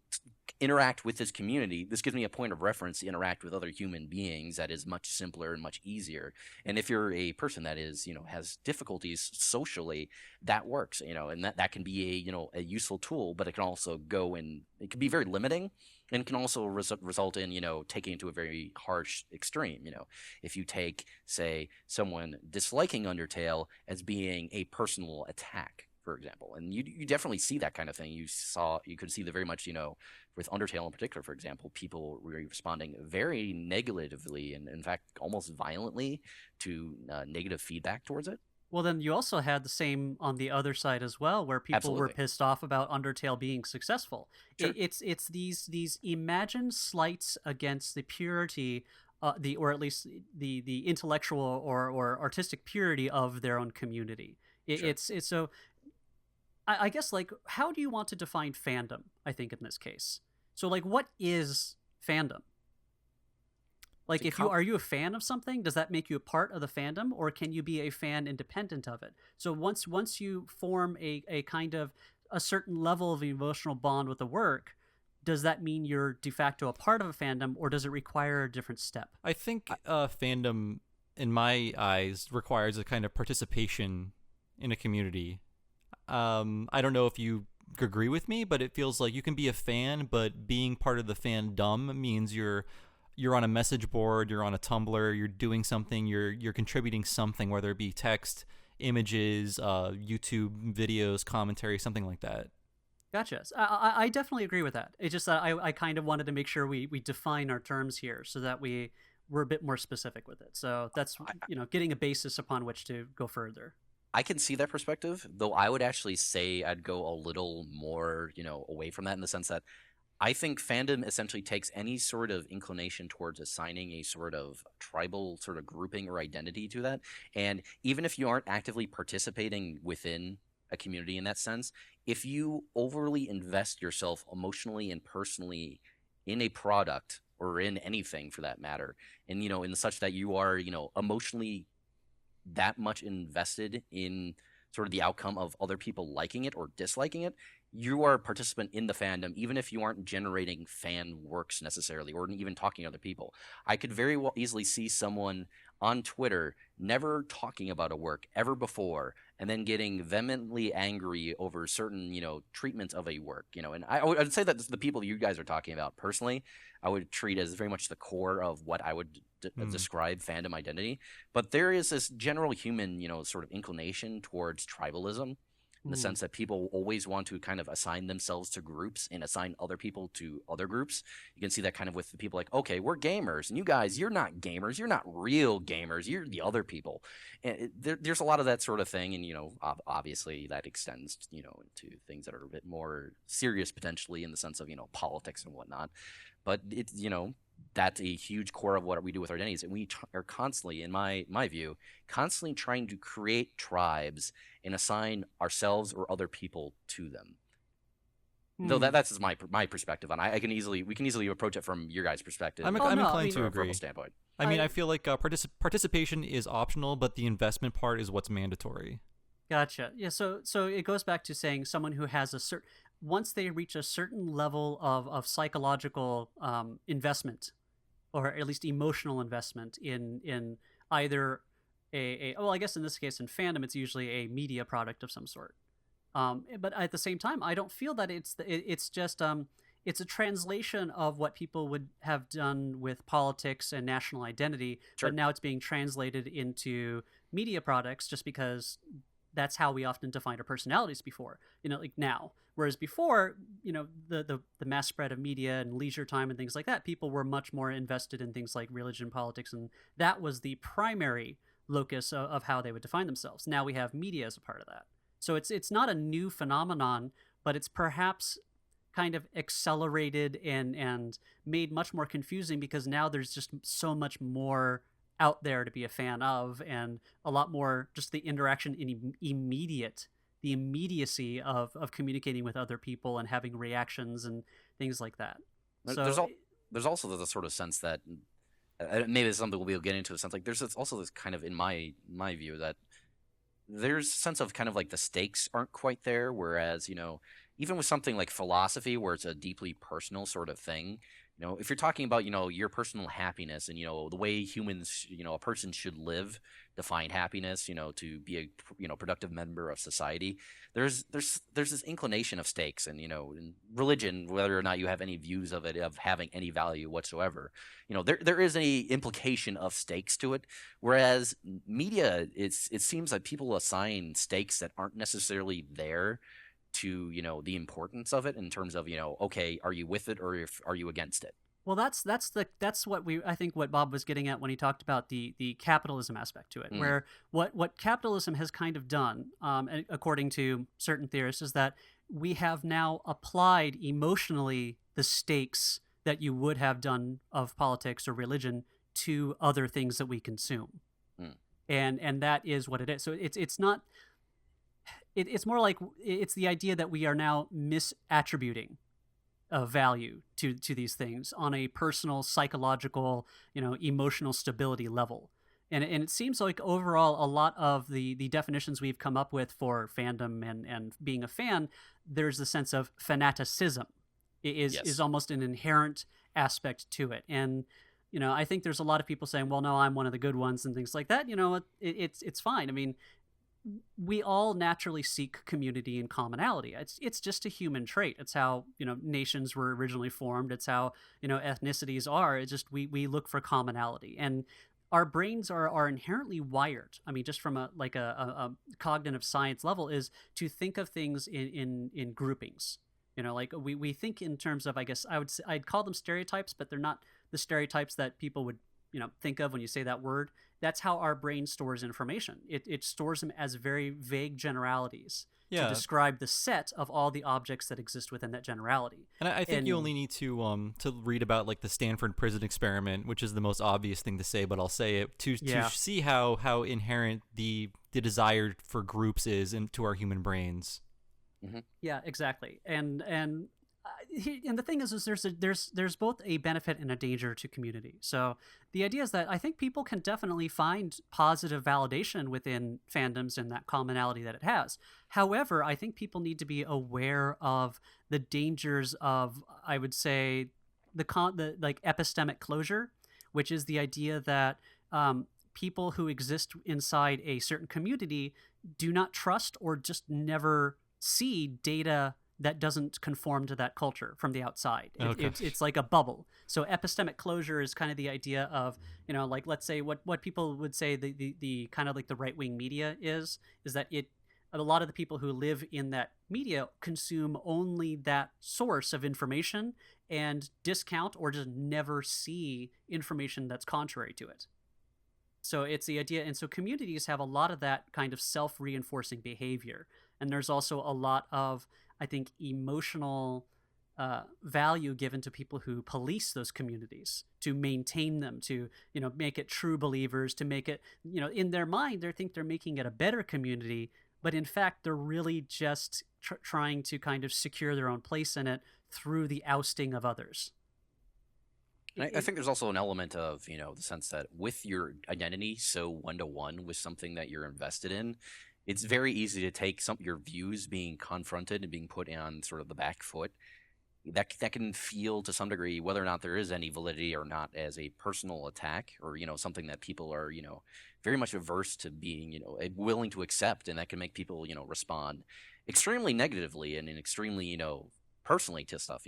interact with this community, this gives me a point of reference to interact with other human beings that is much simpler and much easier. And if you're a person that is has difficulties socially, that works, and that can be a useful tool, but it can also it can be very limiting, and can also result in taking it to a very harsh extreme. If you take, say, someone disliking Undertale as being a personal attack, for example, and you definitely see that kind of thing. You could see the very much with Undertale in particular, for example, people were responding very negatively and in fact almost violently to negative feedback towards it. Well, then you also had the same on the other side as well, where people were pissed off about Undertale being successful. Sure. It's these imagined slights against the purity, or at least the intellectual or artistic purity of their own community. Sure. It's so. I guess, like, how do you want to define fandom? I think in this case, so like, what is fandom? Like, are you a fan of something? Does that make you a part of the fandom, or can you be a fan independent of it? So once you form a kind of a certain level of emotional bond with the work, does that mean you're de facto a part of a fandom, or does it require a different step? I think fandom, in my eyes, requires a kind of participation in a community. I don't know if you agree with me, but it feels like you can be a fan, but being part of the fandom means you're on a message board, you're on a Tumblr, you're doing something, you're contributing something, whether it be text, images, YouTube videos, commentary, something like that. Gotcha. I definitely agree with that. It's just that I kind of wanted to make sure we define our terms here so that we're a bit more specific with it. So that's getting a basis upon which to go further. I can see that perspective, though I would actually say I'd go a little more, away from that, in the sense that I think fandom essentially takes any sort of inclination towards assigning a sort of tribal sort of grouping or identity to that. And even if you aren't actively participating within a community in that sense. If you overly invest yourself emotionally and personally in a product or in anything for that matter, and in such that you are emotionally that much invested in sort of the outcome of other people liking it or disliking it, you are a participant in the fandom, even if you aren't generating fan works necessarily or even talking to other people. I could very well easily see someone on Twitter never talking about a work ever before and then getting vehemently angry over certain, treatments of a work, and I'd say that the people you guys are talking about personally, I would treat as very much the core of what I would describe fandom identity. But there is this general human, sort of inclination towards tribalism in the sense that people always want to kind of assign themselves to groups and assign other people to other groups. You can see that kind of with the people like, okay, we're gamers, and you guys, you're not gamers, you're not real gamers, you're the other people. And there's a lot of that sort of thing, and obviously that extends, into things that are a bit more serious potentially in the sense of politics and whatnot. But it's that's a huge core of what we do with our identities, and we are constantly, in my view, constantly trying to create tribes and assign ourselves or other people to them. Though that's just my perspective on. We can easily approach it from your guys' perspective. I'm no, inclined to agree. Standpoint. I feel like participation is optional, but the investment part is what's mandatory. Gotcha. Yeah. So it goes back to saying someone who has a certain, once they reach a certain level of psychological investment, or at least emotional investment in either well, I guess in this case in fandom, it's usually a media product of some sort. But at the same time, I don't feel that it's just it's a translation of what people would have done with politics and national identity, Sure. but now it's being translated into media products just because that's how we often defined our personalities before, like now. Whereas before, the mass spread of media and leisure time and things like that, people were much more invested in things like religion, politics, and that was the primary locus of how they would define themselves. Now we have media as a part of that. So it's not a new phenomenon, but it's perhaps kind of accelerated and made much more confusing because now there's just so much more out there to be a fan of, and a lot more just the interaction in the immediacy of communicating with other people and having reactions and things like that. There's also the sort of sense that maybe it's something we'll get into. A sense like there's also this kind of, in my view, that there's a sense of kind of like the stakes aren't quite there. Whereas even with something like philosophy, where it's a deeply personal sort of thing, if you're talking about your personal happiness and the way humans, a person should live, define happiness, to be a productive member of society, there's this inclination of stakes, and in religion, whether or not you have any views of it of having any value whatsoever, there is a implication of stakes to it. Whereas media, it seems like people assign stakes that aren't necessarily there to the importance of it, in terms of okay, are you with it or are you against it? Well, that's what I think what Bob was getting at when he talked about the capitalism aspect to it, where what capitalism has kind of done, according to certain theorists, is that we have now applied emotionally the stakes that you would have done of politics or religion to other things that we consume, and that is what it is. So it's not. It's more like it's the idea that we are now misattributing value to these things on a personal, psychological, emotional stability level. And it seems like overall a lot of the definitions we've come up with for fandom and being a fan, there's the sense of fan-aticism is almost an inherent aspect to it. And I think there's a lot of people saying, well, no, I'm one of the good ones and things like that. It's fine. I mean, we all naturally seek community and commonality. It's just a human trait. It's how nations were originally formed. It's how ethnicities are. It's just we look for commonality, and our brains are inherently wired. I mean, just from a cognitive science level, is to think of things in groupings. Like we think in terms of, I guess I'd call them stereotypes, but they're not the stereotypes that people would think of when you say that word. That's how our brain stores information. It stores them as very vague generalities. to Yeah, describe the set of all the objects that exist within that generality. and I think you And only need to read about like the Stanford prison experiment, which is the most obvious thing to say, but I'll say it to yeah, see how inherent the desire for groups is into our human brains. Hmm. yeah, exactly. And the thing is there's both a benefit and a danger to community. So the idea is that I think people can definitely find positive validation within fandoms and that commonality that it has. However, I think people need to be aware of the dangers of, I would say, the like epistemic closure, which is the idea that people who exist inside a certain community do not trust or just never see data that doesn't conform to that culture from the outside. Okay. It's like a bubble. So epistemic closure is kind of the idea of, like let's say what people would say the kind of like the right wing media is that a lot of the people who live in that media consume only that source of information and discount or just never see information that's contrary to it. So it's the idea, and so communities have a lot of that kind of self-reinforcing behavior, and there's also a lot of, I think, emotional value given to people who police those communities to maintain them, to make it true believers, to make it in their mind they think they're making it a better community, but in fact they're really just trying to kind of secure their own place in it through the ousting of others. And I think there's also an element of, the sense that with your identity so one-to-one with something that you're invested in, it's very easy to take your views being confronted and being put on sort of the back foot. That can feel to some degree, whether or not there is any validity or not, as a personal attack, or something that people are very much averse to being willing to accept, and that can make people respond extremely negatively and extremely personally to stuff.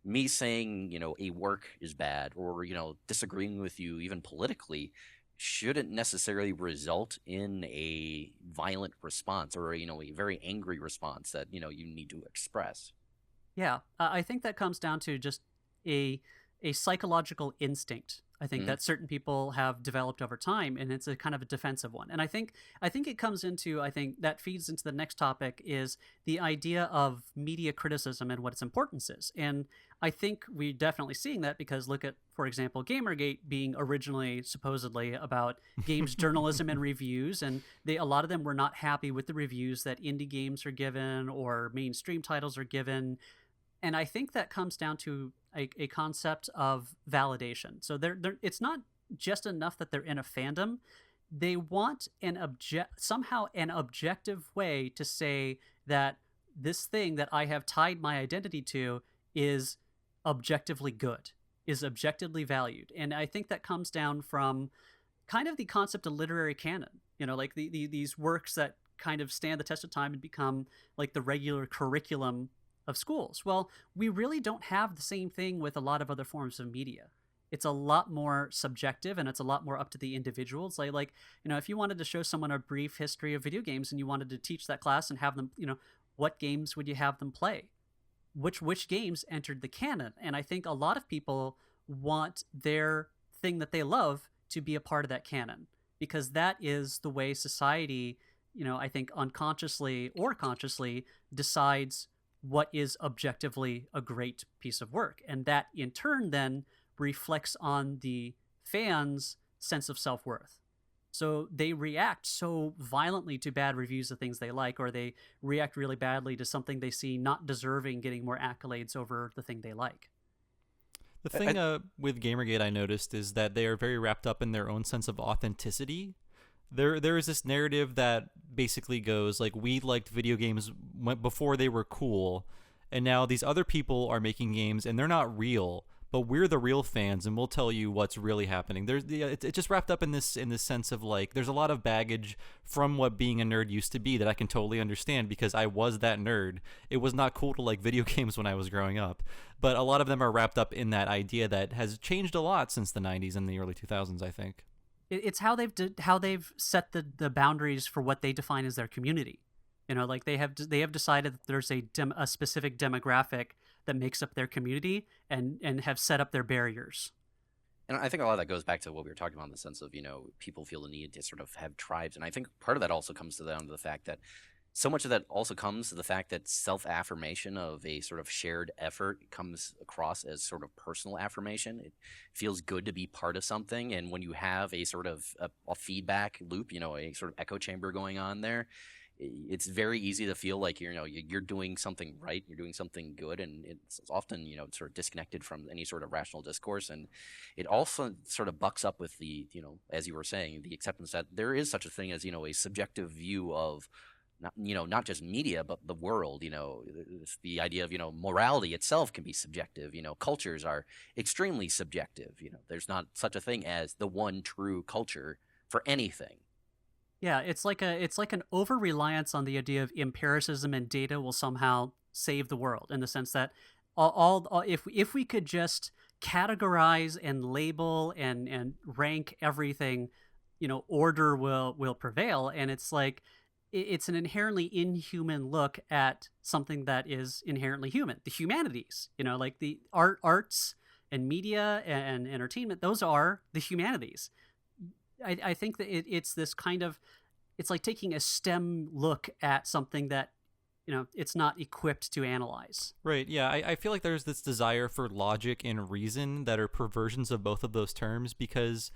Me saying a work is bad, or disagreeing with you even politically, shouldn't necessarily result in a violent response, or a very angry response that you need to express. Yeah, I think that comes down to just a psychological instinct. I think Hmm. that certain people have developed over time, and it's a kind of a defensive one. And I think it comes into, I think that feeds into the next topic, is the idea of media criticism and what its importance is. And I think we're definitely seeing that, because look at, for example, Gamergate being originally supposedly about games journalism and reviews, and a lot of them were not happy with the reviews that indie games are given or mainstream titles are given. And I think that comes down to a concept of validation. So it's not just enough that they're in a fandom. They want somehow an objective way to say that this thing that I have tied my identity to is objectively good, is objectively valued. And I think that comes down from kind of the concept of literary canon, like these works that kind of stand the test of time and become like the regular curriculum of schools. Well, we really don't have the same thing with a lot of other forms of media. It's a lot more subjective, and it's a lot more up to the individuals. Like if you wanted to show someone a brief history of video games and you wanted to teach that class and have them, what games would you have them play? Which games entered the canon? And I think a lot of people want their thing that they love to be a part of that canon, because that is the way society, I think unconsciously or consciously decides what is objectively a great piece of work. And that in turn then reflects on the fans' sense of self-worth. So they react so violently to bad reviews of things they like, or they react really badly to something they see not deserving getting more accolades over the thing they like. The thing with Gamergate I noticed is that they are very wrapped up in their own sense of authenticity. There is this narrative that basically goes like, we liked video games before they were cool, and now these other people are making games and they're not real, but we're the real fans and we'll tell you what's really happening. It's just wrapped up in this sense of like, there's a lot of baggage from what being a nerd used to be that I can totally understand, because I was that nerd. It was not cool to like video games when I was growing up, but a lot of them are wrapped up in that idea that has changed a lot since the 90s and the early 2000s, I think. It's how they've set the boundaries for what they define as their community. Like they have decided that there's a specific demographic that makes up their community, and have set up their barriers. And I think a lot of that goes back to what we were talking about, in the sense of, people feel the need to sort of have tribes. And I think part of that also comes down to the fact that so much of that also comes to the fact that self-affirmation of a sort of shared effort comes across as sort of personal affirmation. It feels good to be part of something, and when you have a sort of a feedback loop, a sort of echo chamber going on there, it's very easy to feel like you're doing something right, you're doing something good, and it's often sort of disconnected from any sort of rational discourse. And it also sort of bucks up with the as you were saying, the acceptance that there is such a thing as a subjective view of not just media, but the world. The idea of morality itself can be subjective. Cultures are extremely subjective. There's not such a thing as the one true culture for anything. Yeah, it's like an over reliance on the idea of empiricism and data will somehow save the world, in the sense that if we could just categorize and label and rank everything, order will prevail. And it's like it's an inherently inhuman look at something that is inherently human, the humanities. Like the arts and media and entertainment, those are the humanities. I think that it's this kind of, it's like taking a STEM look at something that it's not equipped to analyze. Right. Yeah. I feel like there's this desire for logic and reason that are perversions of both of those terms, because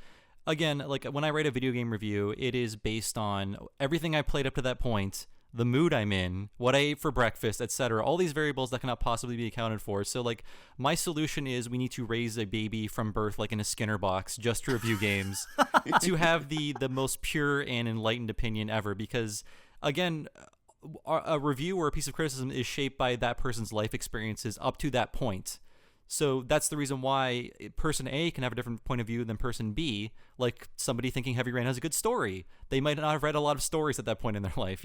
again, like when I write a video game review, it is based on everything I played up to that point, the mood I'm in, what I ate for breakfast, etc. All these variables that cannot possibly be accounted for. So like my solution is we need to raise a baby from birth like in a Skinner box just to review games to have the most pure and enlightened opinion ever. Because again, a review or a piece of criticism is shaped by that person's life experiences up to that point. So that's the reason why person A can have a different point of view than person B. Like somebody thinking Heavy Rain has a good story, they might not have read a lot of stories at that point in their life.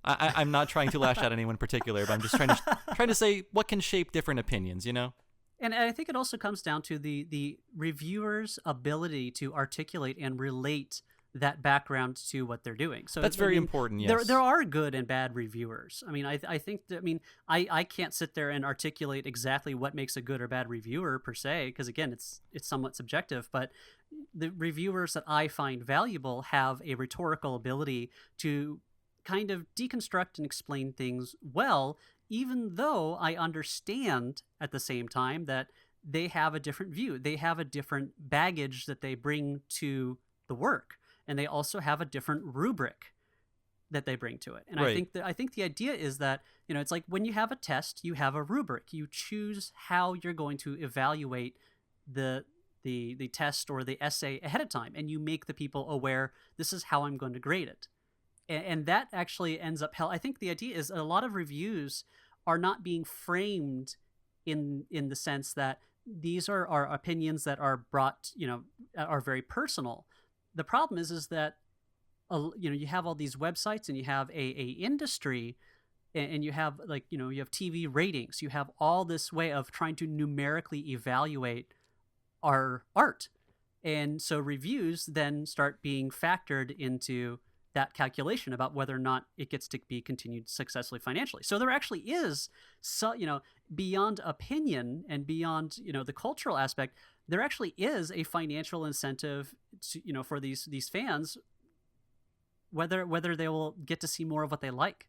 I'm not trying to lash at anyone in particular, but I'm just trying to say what can shape different opinions. And I think it also comes down to the reviewer's ability to articulate and relate that background to what they're doing. So that's very important. Yes, there are good and bad reviewers. I think that, I can't sit there and articulate exactly what makes a good or bad reviewer per se, because again, it's somewhat subjective. But the reviewers that I find valuable have a rhetorical ability to kind of deconstruct and explain things well, even though I understand at the same time that they have a different view. They have a different baggage that they bring to the work. And they also have a different rubric that they bring to it. And right. I think the idea is that, it's like when you have a test, you have a rubric. You choose how you're going to evaluate the test or the essay ahead of time, and you make the people aware, this is how I'm going to grade it. And that actually ends up I think the idea is a lot of reviews are not being framed in the sense that these are opinions that are brought, are very personal. The problem is that you have all these websites, and you have a industry, and you have you have TV ratings, you have all this way of trying to numerically evaluate our art, and so reviews then start being factored into that calculation about whether or not it gets to be continued successfully financially. So there actually is, beyond opinion and beyond the cultural aspect, there actually is a financial incentive to, for these fans, whether they will get to see more of what they like.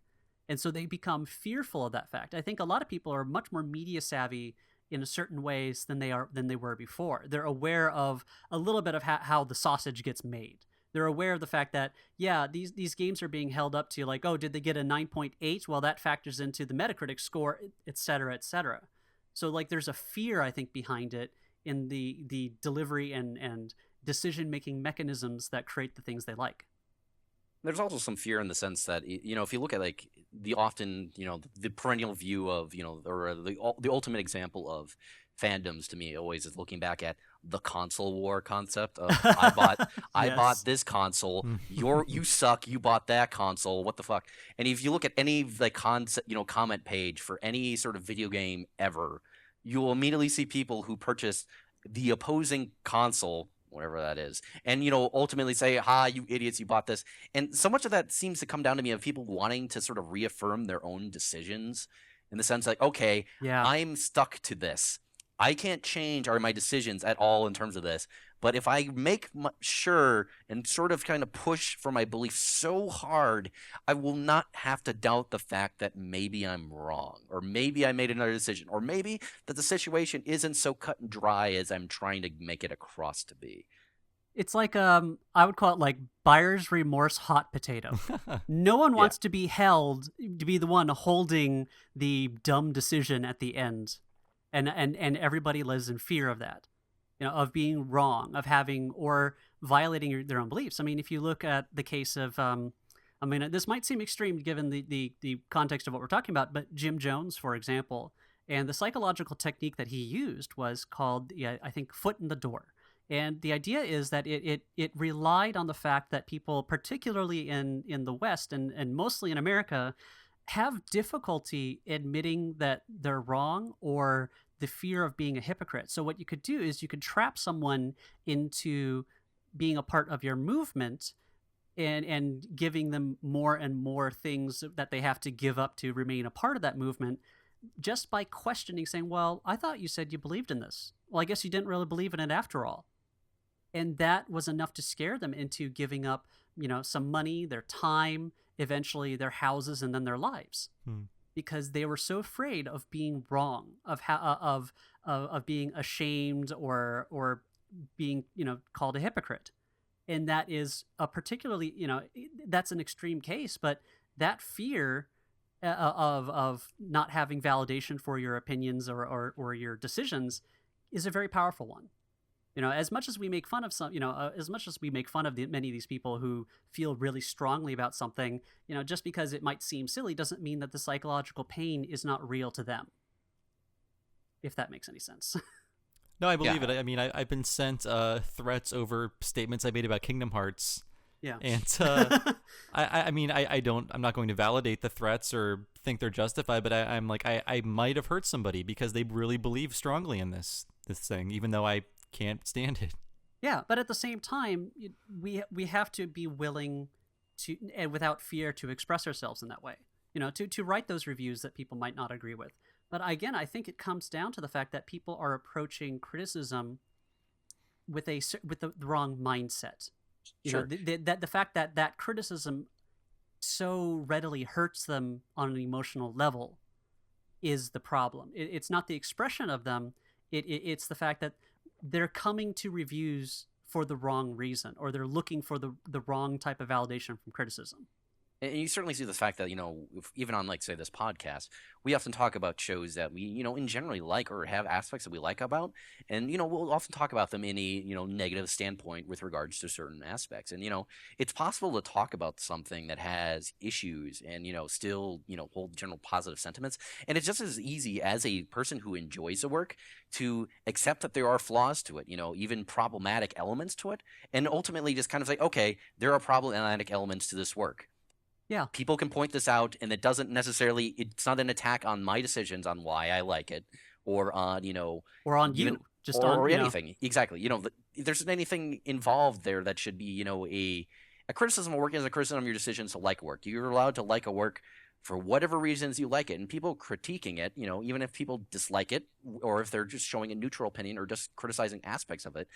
And so they become fearful of that fact. I think a lot of people are much more media savvy in certain ways than they were before. They're aware of a little bit of how the sausage gets made. They're aware of the fact that, yeah, these games are being held up to like, oh, did they get a 9.8? Well, that factors into the Metacritic score, et cetera, et cetera. So like there's a fear, I think, behind it in the delivery and decision-making mechanisms that create the things they like. There's also some fear in the sense that, if you look at like the often, the perennial view of, or the ultimate example of fandoms to me always is looking back at the console war concept of I Yes. bought this console, you suck, you bought that console, what the fuck? And if you look at any like comment page for any sort of video game ever, you will immediately see people who purchase the opposing console, whatever that is, and ultimately say, "Ha, you idiots, you bought this." And so much of that seems to come down to me of people wanting to sort of reaffirm their own decisions, in the sense like, okay, Yeah. I'm stuck to this. I can't change my decisions at all in terms of this, But if I make sure and sort of kind of push for my belief so hard, I will not have to doubt the fact that maybe I'm wrong, or maybe I made another decision, or maybe that the situation isn't so cut and dry as I'm trying to make it across to be. It's like I would call it like buyer's remorse hot potato. No one Yeah. wants to be held to be the one holding the dumb decision at the end. And everybody lives in fear of that. Of being wrong, of having or violating their own beliefs. I mean, if you look at the case of I mean, this might seem extreme given the context of what we're talking about, but Jim Jones, for example, and the psychological technique that he used was called, yeah, I think, foot in the door. And the idea is that it relied on the fact that people, particularly in the West and mostly in America, have difficulty admitting that they're wrong or the fear of being a hypocrite. So what you could do is you could trap someone into being a part of your movement and giving them more and more things that they have to give up to remain a part of that movement, just by questioning, saying, well, I thought you said you believed in this. Well, I guess you didn't really believe in it after all. And that was enough to scare them into giving up, some money, their time, eventually their houses, and then their lives, because they were so afraid of being wrong, of being ashamed or being called a hypocrite. And that is a particularly that's an extreme case, but that fear of not having validation for your opinions or your decisions is a very powerful one. As much as we make fun of as much as we make fun of many of these people who feel really strongly about something, just because it might seem silly doesn't mean that the psychological pain is not real to them. If that makes any sense. No, I believe it. I mean, I've been sent threats over statements I made about Kingdom Hearts. Yeah. And I mean, I'm not going to validate the threats or think they're justified, but I'm like, I might have hurt somebody because they really believe strongly in this thing, even though I can't stand it. Yeah, but at the same time, we have to be willing to, and without fear, to express ourselves in that way. To write those reviews that people might not agree with. But again, I think it comes down to the fact that people are approaching criticism with the wrong mindset. Sure. The fact that criticism so readily hurts them on an emotional level is the problem. It's not the expression of them. It's the fact that they're coming to reviews for the wrong reason, or they're looking for the wrong type of validation from criticism. And you certainly see the fact that, even on, like, say, this podcast, we often talk about shows that we, in generally like or have aspects that we like about. And, we'll often talk about them in a, negative standpoint with regards to certain aspects. And, it's possible to talk about something that has issues and, still, hold general positive sentiments. And it's just as easy as a person who enjoys the work to accept that there are flaws to it, even problematic elements to it. And ultimately just kind of say, okay, there are problematic elements to this work. Yeah. People can point this out, and it's not an attack on my decisions on why I like it, or on, or on even, you, just or, on or anything. Exactly. There's anything involved there that should be, a criticism of work is a criticism of your decisions to like work. You're allowed to like a work for whatever reasons you like it, and people critiquing it, even if people dislike it, or if they're just showing a neutral opinion or just criticizing aspects of it,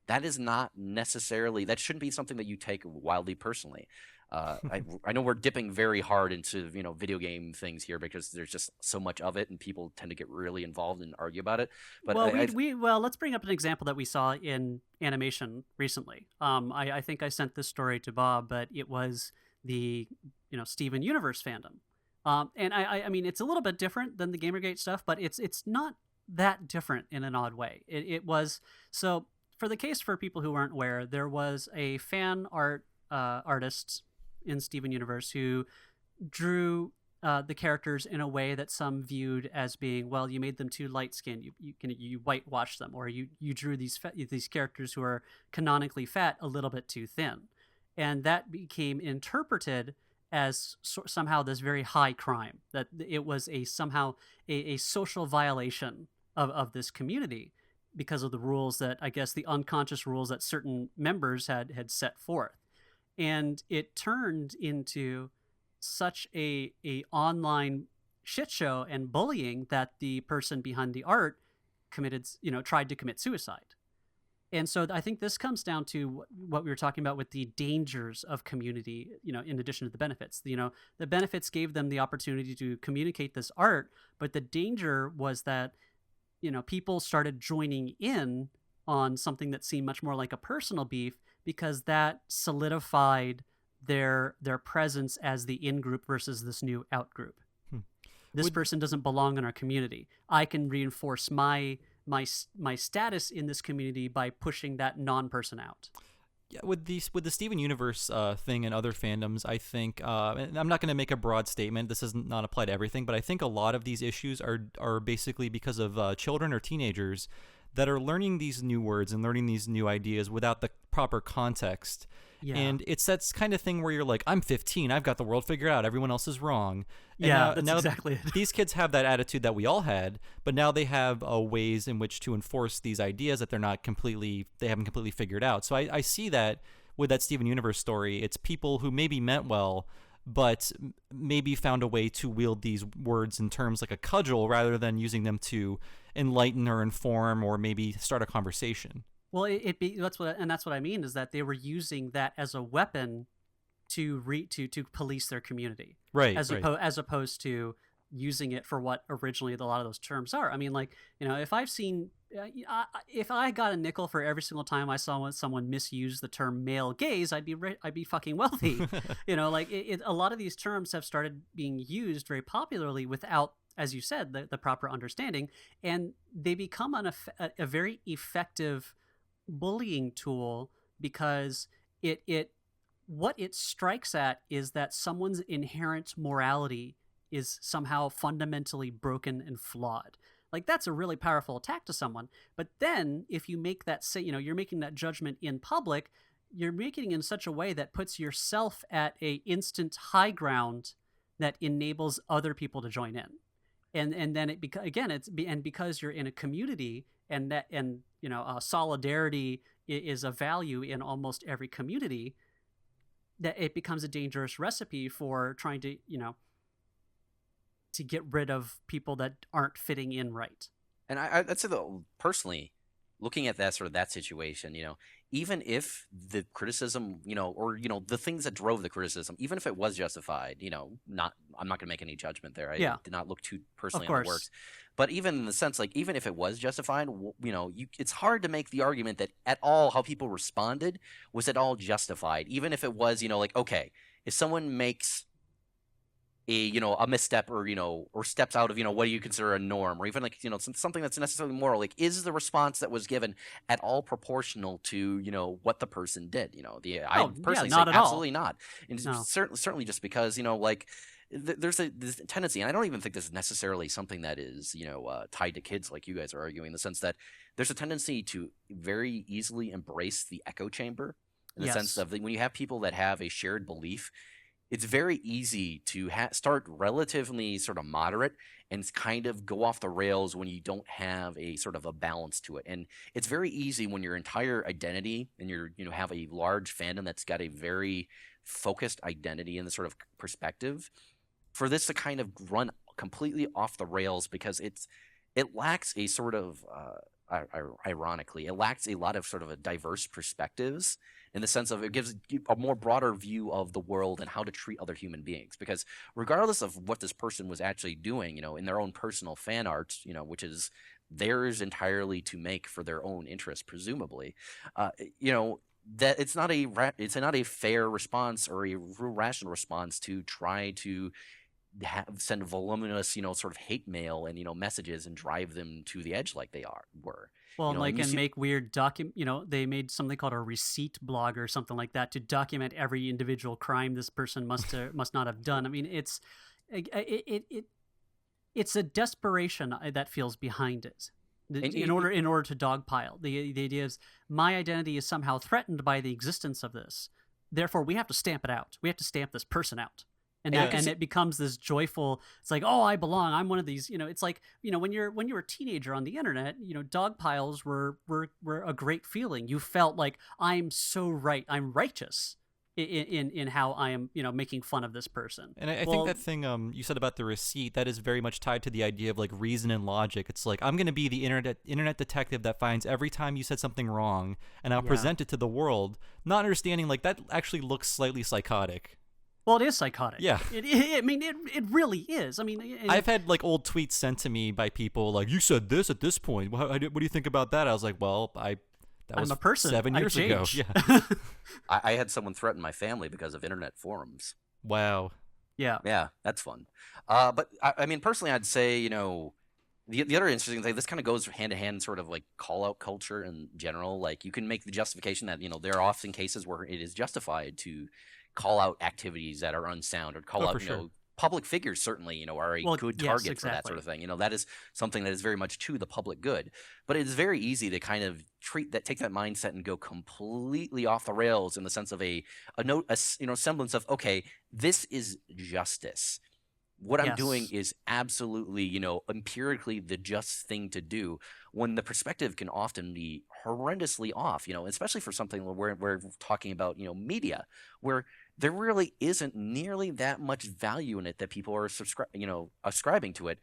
that is not necessarily, that shouldn't be something that you take wildly personally. I know we're dipping very hard into video game things here because there's just so much of it, and people tend to get really involved and argue about it. But well, let's bring up an example that we saw in animation recently. I think I sent this story to Bob, but it was the Steven Universe fandom. And I mean, it's a little bit different than the Gamergate stuff, but it's not that different in an odd way. It was so. For the case, for people who aren't aware, there was a fan artist in Steven Universe who drew the characters in a way that some viewed as being, well, you made them too light skinned, you whitewashed them, or you drew these characters who are canonically fat a little bit too thin, and that became interpreted as somehow this very high crime, that it was somehow a social violation of this community, because of the rules that, I guess, the unconscious rules that certain members had set forth. And it turned into such a online shit show and bullying that the person behind the art tried to commit suicide. And so I think this comes down to what we were talking about with the dangers of community, in addition to the benefits. The benefits gave them the opportunity to communicate this art, but the danger was that, people started joining in on something that seemed much more like a personal beef, because that solidified their presence as the in-group versus this new out-group. This person doesn't belong in our community. I can reinforce my status in this community by pushing that non-person out. Yeah, with the Steven Universe thing and other fandoms, I think, and I'm not going to make a broad statement. This does not apply to everything, but I think a lot of these issues are basically because of children or teenagers that are learning these new words and learning these new ideas without the proper context. Yeah. And it's that kind of thing where you're like, I'm 15, I've got the world figured out, everyone else is wrong. And yeah, that's exactly it. These kids have that attitude that we all had, but now they have ways in which to enforce these ideas that they haven't completely figured out. So I see that with that Steven Universe story. It's people who maybe meant well, but maybe found a way to wield these words and terms like a cudgel rather than using them to enlighten or inform or maybe start a conversation. Well, that's what I mean, is that they were using that as a weapon to police their community, right? As opposed to using it for what originally a lot of those terms are. I mean, like, if if I got a nickel for every single time I saw someone misuse the term male gaze, I'd be fucking wealthy. A lot of these terms have started being used very popularly without, as you said, the proper understanding, and they become a very effective bullying tool, because what it strikes at is that someone's inherent morality is somehow fundamentally broken and flawed. Like, that's a really powerful attack to someone. But then if you make that you're making that judgment in public, you're making it in such a way that puts yourself at a instant high ground that enables other people to join in. And then because you're in a community, and solidarity is a value in almost every community, that it becomes a dangerous recipe for trying to to get rid of people that aren't fitting in right. And I'd say, though, personally, looking at that situation, even if the criticism, or the things that drove the criticism, even if it was justified, I'm not going to make any judgment there. I did not look too personally on the works. But even in the sense, like, even if it was justified, it's hard to make the argument that at all how people responded was at all justified. Even if it was, okay, if someone makes a misstep, or steps out of, what do you consider a norm, or even something that's necessarily moral, like, is the response that was given at all proportional to, what the person did? I personally say absolutely not. And No. certainly just because, there's this tendency, and I don't even think this is necessarily something that is, tied to kids like you guys are arguing, in the sense that there's a tendency to very easily embrace the echo chamber, in the sense of when you have people that have a shared belief, it's very easy to start relatively sort of moderate and kind of go off the rails when you don't have a sort of a balance to it. And it's very easy when your entire identity and have a large fandom that's got a very focused identity in the sort of perspective, for this to kind of run completely off the rails, because it lacks a sort of ironically, it lacks a lot of sort of a diverse perspectives, in the sense of it gives a more broader view of the world and how to treat other human beings. Because regardless of what this person was actually doing, in their own personal fan art, which is theirs entirely to make for their own interest, presumably, that it's not a fair response or a rational response to try to send voluminous, sort of hate mail and messages and drive them to the edge like they were. Well, make weird they made something called a receipt blog or something like that to document every individual crime this person must not have done. I mean, it's a desperation that feels behind it. In order to dogpile. The idea is, my identity is somehow threatened by the existence of this. Therefore, we have to stamp it out. We have to stamp this person out. And it becomes this joyful, it's like, oh, I belong. I'm one of these, it's like, when you're a teenager on the internet, dog piles were a great feeling. You felt like, I'm so right. I'm righteous in how I am, making fun of this person. And I think that thing you said about the receipt, that is very much tied to the idea of like reason and logic. It's like, I'm going to be the internet detective that finds every time you said something wrong, and I'll present it to the world, not understanding like that actually looks slightly psychotic. Well, it is psychotic. Yeah. It really is. I mean, I've had like old tweets sent to me by people like, you said this at this point. What do you think about that? I was like, well, that was I'm a person. 7 years ago. change. Yeah. I had someone threaten my family because of internet forums. Wow. Yeah. Yeah, that's fun. But I mean, personally, I'd say, the other interesting thing, this kind of goes hand in hand, sort of like call out culture in general. Like, you can make the justification that, there are often cases where it is justified to call out activities that are unsound, or call out, sure. public figures certainly, are a good target for that sort of thing. That is something that is very much to the public good. But it is very easy to kind of take that mindset and go completely off the rails in the sense of a semblance of, okay, this is justice. What I'm doing is absolutely, empirically the just thing to do, when the perspective can often be horrendously off, especially for something where we're talking about, media, where there really isn't nearly that much value in it that people are ascribing to it.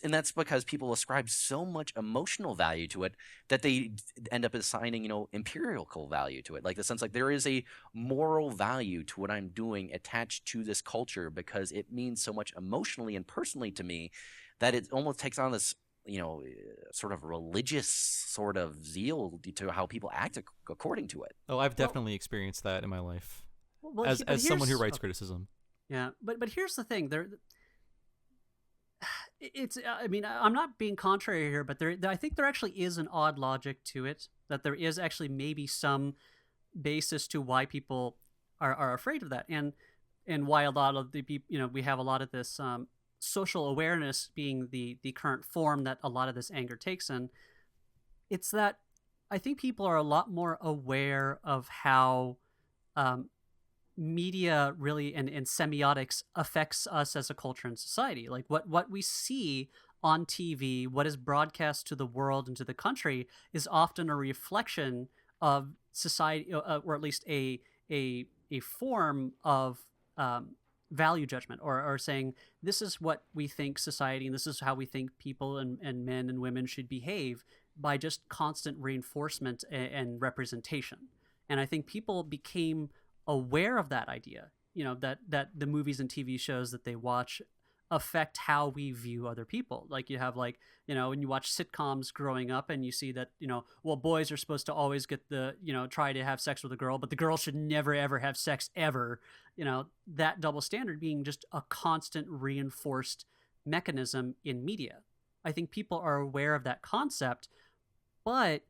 And that's because people ascribe so much emotional value to it that they end up assigning, empirical value to it. Like the sense like there is a moral value to what I'm doing attached to this culture because it means so much emotionally and personally to me that it almost takes on this, sort of religious sort of zeal to how people act according to it. Oh, I've definitely experienced that in my life. But as someone who writes criticism. Yeah, but here's the thing. It's I mean, I'm not being contrary here, but I think there actually is an odd logic to it, that there is actually maybe some basis to why people are afraid of that, and why a lot of the people, we have a lot of this social awareness being the current form that a lot of this anger takes in. It's that I think people are a lot more aware of how media really and semiotics affects us as a culture and society. Like what we see on TV, what is broadcast to the world and to the country, is often a reflection of society, or at least a form of value judgment, or saying this is what we think society and this is how we think people and men and women should behave, by just constant reinforcement and representation. And I think people became aware of that idea, that the movies and TV shows that they watch affect how we view other people. Like you have when you watch sitcoms growing up and you see that, well, boys are supposed to always get try to have sex with a girl, but the girl should never ever have sex ever. That double standard being just a constant reinforced mechanism in media. I think people are aware of that concept, but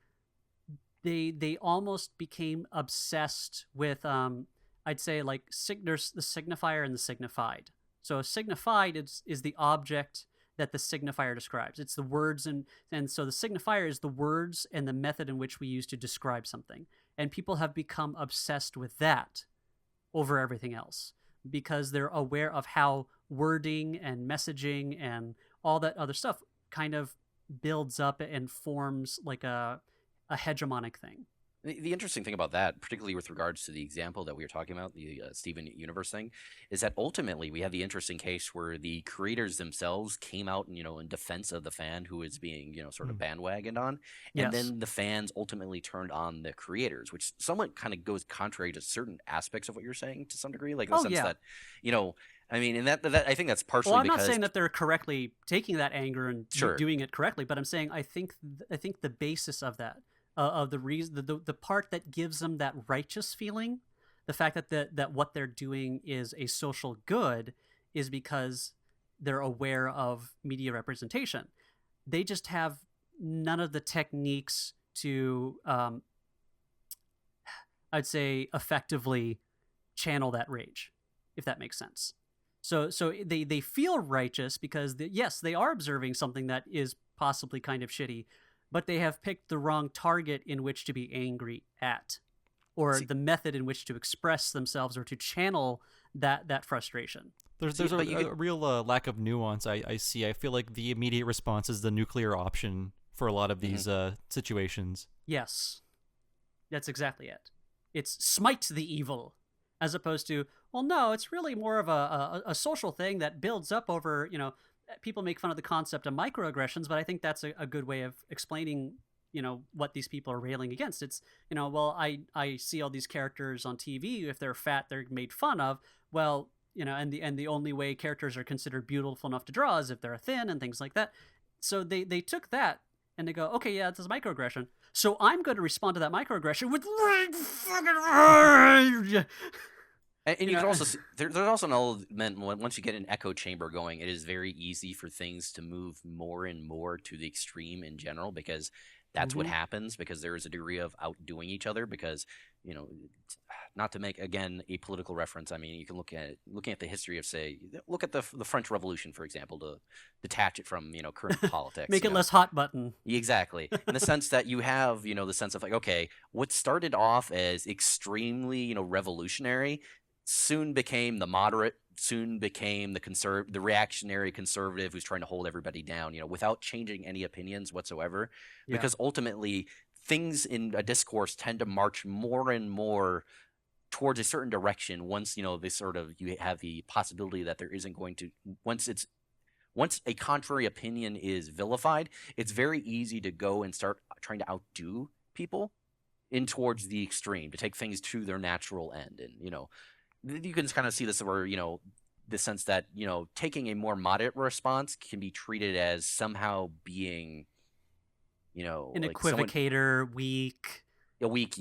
they almost became obsessed with I'd say like there's the signifier and the signified. So a signified is the object that the signifier describes. It's the words, and so the signifier is the words and the method in which we use to describe something. And people have become obsessed with that over everything else because they're aware of how wording and messaging and all that other stuff kind of builds up and forms like a hegemonic thing. The interesting thing about that, particularly with regards to the example that we were talking about, the Steven Universe thing, is that ultimately we have the interesting case where the creators themselves came out, in defense of the fan who is being, sort of bandwagoned on, and then the fans ultimately turned on the creators, which somewhat kind of goes contrary to certain aspects of what you're saying to some degree, like in the sense that, I mean, and that I think that's partially. Well, I'm because not saying that they're correctly taking that anger and doing it correctly, but I'm saying I think the basis of that. Of the reason, the part that gives them that righteous feeling, the fact that what they're doing is a social good, is because they're aware of media representation. They just have none of the techniques to, I'd say, effectively channel that rage, if that makes sense. So they feel righteous because yes, they are observing something that is possibly kind of shitty, but they have picked the wrong target in which to be angry at, or the method in which to express themselves or to channel that frustration. There's a real lack of nuance I see. I feel like the immediate response is the nuclear option for a lot of these situations. Yes, that's exactly it. It's smite the evil. as opposed to, well, no, it's really more of a social thing that builds up over, people make fun of the concept of microaggressions, but I think that's a good way of explaining, what these people are railing against. It's, well, I see all these characters on TV. If they're fat, they're made fun of. Well, and the only way characters are considered beautiful enough to draw is if they're thin and things like that. So they took that and they go, okay, yeah, this is a microaggression. So I'm going to respond to that microaggression with fucking rage. And you can also see, there's also an element once you get an echo chamber going, it is very easy for things to move more and more to the extreme in general, because that's what happens, because there is a degree of outdoing each other. Because not to make again a political reference, I mean, you can looking at the history of, say, look at the French Revolution, for example, to detach it from current politics. Make it less hot button. Exactly, in the sense that you have the sense of like, okay, what started off as extremely revolutionary soon became the moderate, soon became the reactionary conservative who's trying to hold everybody down, without changing any opinions whatsoever. Yeah. Because ultimately, things in a discourse tend to march more and more towards a certain direction once you have the possibility that there isn't going to once a contrary opinion is vilified, it's very easy to go and start trying to outdo people in towards the extreme, to take things to their natural end. And you can kind of see this where the sense that taking a more moderate response can be treated as somehow being an like equivocator, weak. weak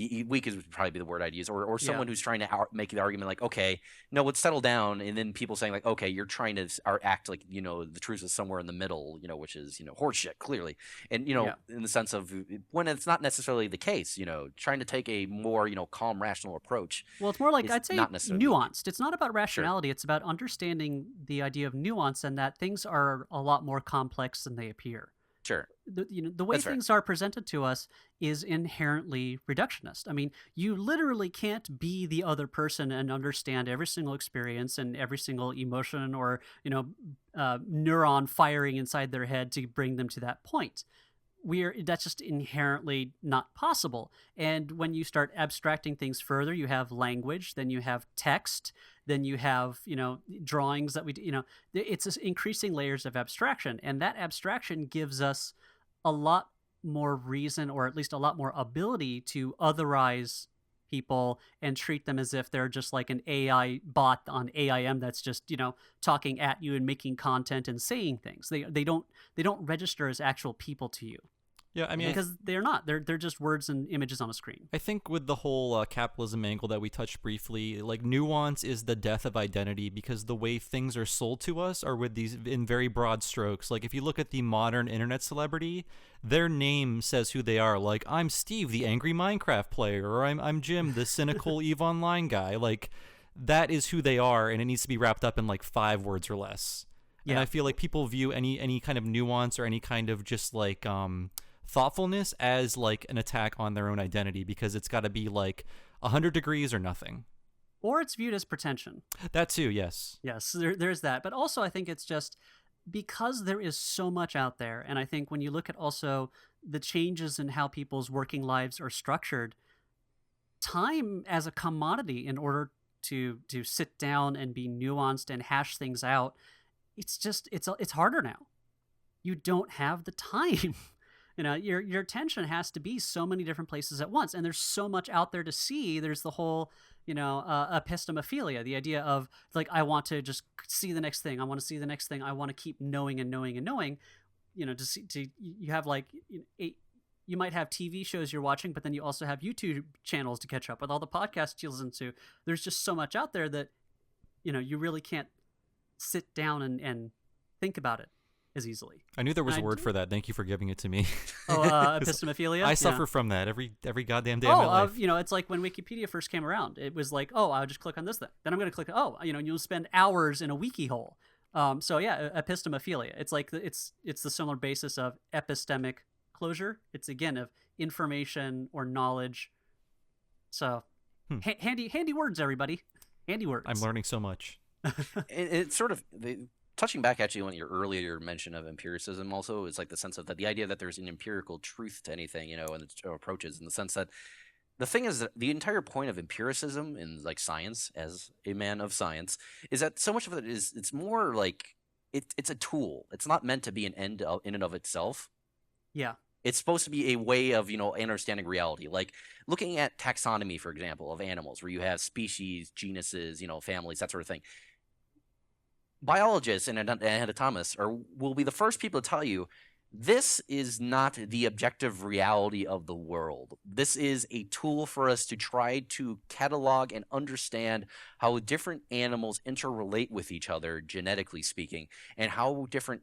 is probably the word I'd use, or someone who's trying to make the argument like, okay, no, let's settle down, and then people saying like, okay, you're trying to act like the truth is somewhere in the middle, which is horseshit clearly, and in the sense of when it's not necessarily the case, trying to take a more calm, rational approach. Well, it's more like I'd say not necessarily nuanced. It's not about rationality. Sure. It's about understanding the idea of nuance and that things are a lot more complex than they appear. Sure. The way things are presented to us is inherently reductionist. I mean, you literally can't be the other person and understand every single experience and every single emotion or, neuron firing inside their head to bring them to that point. That's just inherently not possible. And when you start abstracting things further, you have language, then you have text, then you have, drawings that it's increasing layers of abstraction. And that abstraction gives us a lot more reason, or at least a lot more ability, to otherize people and treat them as if they're just like an AI bot on AIM that's just, talking at you and making content and saying things. They don't register as actual people to you. Yeah, I mean, because they're not. They're just words and images on a screen. I think with the whole capitalism angle that we touched briefly, like, nuance is the death of identity, because the way things are sold to us are with these in very broad strokes. Like, if you look at the modern internet celebrity, their name says who they are. Like, I'm Steve, the angry Minecraft player, or I'm Jim, the cynical EVE Online guy. Like, that is who they are, and it needs to be wrapped up in like 5 words or less. Yeah. And I feel like people view any kind of nuance or any kind of just like thoughtfulness as like an attack on their own identity, because it's got to be like 100 degrees or nothing. Or it's viewed as pretension. That too, yes. Yes, there's that. But also I think it's just because there is so much out there, and I think when you look at also the changes in how people's working lives are structured, time as a commodity in order to sit down and be nuanced and hash things out, it's harder now. You don't have the time. Your attention has to be so many different places at once, and there's so much out there to see. There's the whole, epistemophilia, the idea of like, I want to just see the next thing. I want to see the next thing. I want to keep knowing and knowing and knowing. You have like you might have TV shows you're watching, but then you also have YouTube channels to catch up with, all the podcasts you listen to. There's just so much out there that you really can't sit down and think about it as easily. I knew there was a word for that. Thank you for giving it to me. Oh, epistemophilia? I suffer from that every goddamn day of my life. It's like when Wikipedia first came around. It was like, oh, I'll just click on this thing. Then I'm going to click, you'll spend hours in a wiki hole. Epistemophilia. It's like it's the similar basis of epistemic closure. It's, again, of information or knowledge. So handy words, everybody. Handy words. I'm learning so much. It's sort of touching back actually on your earlier mention of empiricism. Also, is like the sense of that the idea that there's an empirical truth to anything, and its approaches, in the sense that the thing is that the entire point of empiricism in like science, as a man of science, is that so much of it is it's more like it's a tool. It's not meant to be an end in and of itself. Yeah. It's supposed to be a way of, understanding reality. Like looking at taxonomy, for example, of animals, where you have species, genuses, families, that sort of thing. Biologists and anatomists will be the first people to tell you this is not the objective reality of the world. This is a tool for us to try to catalog and understand how different animals interrelate with each other, genetically speaking, and how different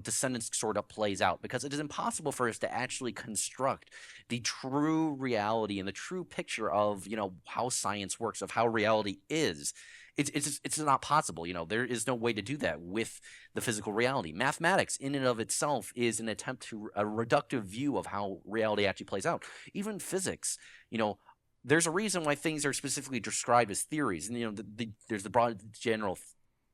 descendants sort of plays out, because it is impossible for us to actually construct the true reality and the true picture of how science works, of how reality is. It's not possible. There is no way to do that with the physical reality. Mathematics in and of itself is an attempt to a reductive view of how reality actually plays out. Even physics, there's a reason why things are specifically described as theories, and there's the broad general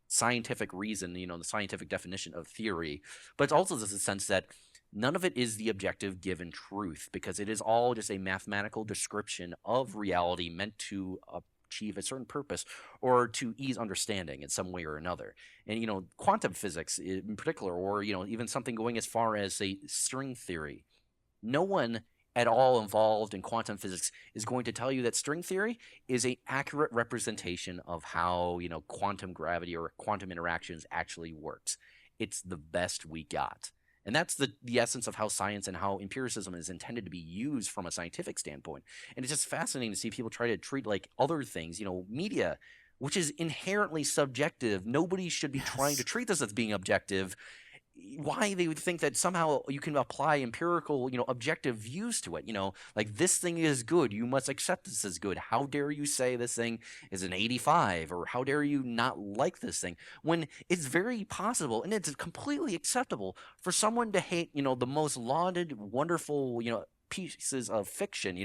scientific reason, the scientific definition of theory, but it's also just a sense that none of it is the objective given truth, because it is all just a mathematical description of reality meant to achieve a certain purpose or to ease understanding in some way or another. And quantum physics in particular, or even something going as far as, say, string theory, no one at all involved in quantum physics is going to tell you that string theory is an accurate representation of how quantum gravity or quantum interactions actually works. It's the best we got. And that's the essence of how science and how empiricism is intended to be used from a scientific standpoint. And it's just fascinating to see people try to treat like other things, media, which is inherently subjective. Nobody should be trying to treat this as being objective. Why they would think that somehow you can apply empirical, objective views to it, like this thing is good, you must accept this as good. How dare you say this thing is an 85, or how dare you not like this thing, when it's very possible and it's completely acceptable for someone to hate, the most lauded, wonderful, pieces of fiction,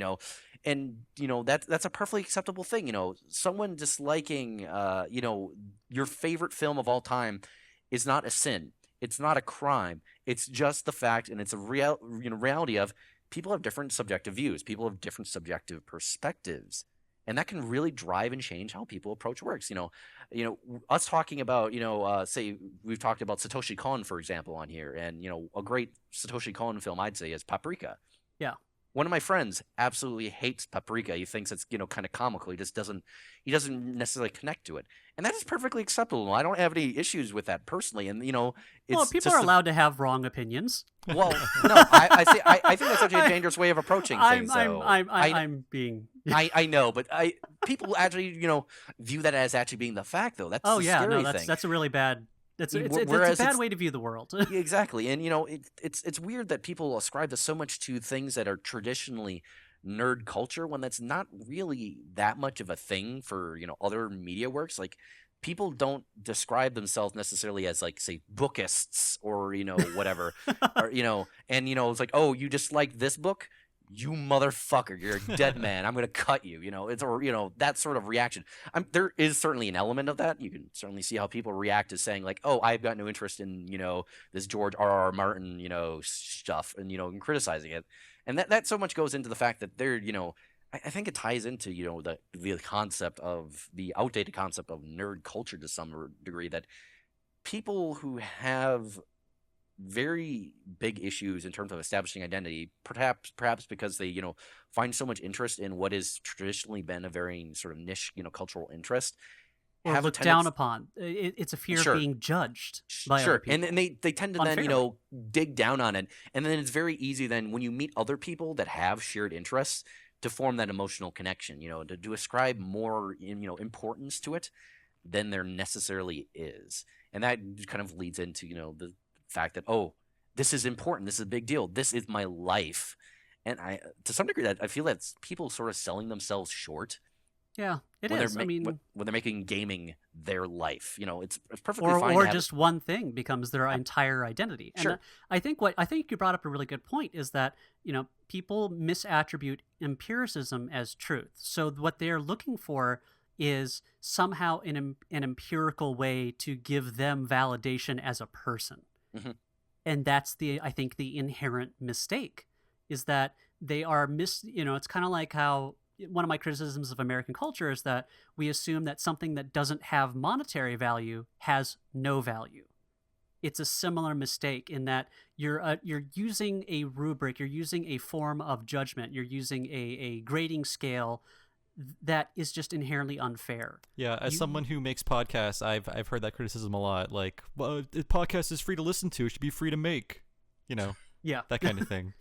and that's a perfectly acceptable thing. Someone disliking, your favorite film of all time is not a sin. It's not a crime. It's just the fact, and it's a reality of people have different subjective views. People have different subjective perspectives, and that can really drive and change how people approach works. Us talking about, say we've talked about Satoshi Kon, for example, on here, and a great Satoshi Kon film I'd say is Paprika. Yeah. One of my friends absolutely hates Paprika. He thinks it's kind of comical. He doesn't necessarily connect to it, and that is perfectly acceptable. I don't have any issues with that personally. And it's people are allowed to have wrong opinions. Well, no, I think that's such a dangerous way of approaching things. I'm being. I know, but people actually view that as actually being the fact, though. That's the scary thing. That's a really bad. It's a bad way to view the world. Exactly. And it's weird that people ascribe so much to things that are traditionally nerd culture, when that's not really that much of a thing for other media works. Like, people don't describe themselves necessarily as, like, say, bookists or whatever, or and it's like, oh, you just like this book, you motherfucker, you're a dead man, I'm gonna cut you. It's, or that sort of reaction. There is certainly an element of that. You can certainly see how people react to saying, like, oh, I've got no interest in this George R.R. Martin stuff, and criticizing it. And that so much goes into the fact that they're I think it ties into the concept of the outdated concept of nerd culture to some degree, that people who have very big issues in terms of establishing identity, perhaps because they find so much interest in what has traditionally been a very sort of niche cultural interest, or have looked down upon. It's a fear of being judged by other people. And they tend to then dig down on it, and then it's very easy then when you meet other people that have shared interests to form that emotional connection, to ascribe more importance to it than there necessarily is. And that kind of leads into the fact that, oh, this is important, this is a big deal, this is my life. And to some degree, that I feel that's people sort of selling themselves short. Yeah, it is. When they're making gaming their life, it's perfectly fine. Or just one thing becomes their entire identity. And sure. I think you brought up a really good point is that people misattribute empiricism as truth. So what they're looking for is somehow an empirical way to give them validation as a person. Mm-hmm. And that's I think the inherent mistake, is that they are it's kind of like how one of my criticisms of American culture is that we assume that something that doesn't have monetary value has no value. It's a similar mistake in that you're using a rubric, you're using a form of judgment, you're using a grading scale that is just inherently unfair. Yeah, as someone who makes podcasts, I've heard that criticism a lot. Like, well, the podcast is free to listen to; it should be free to make. Yeah, that kind of thing.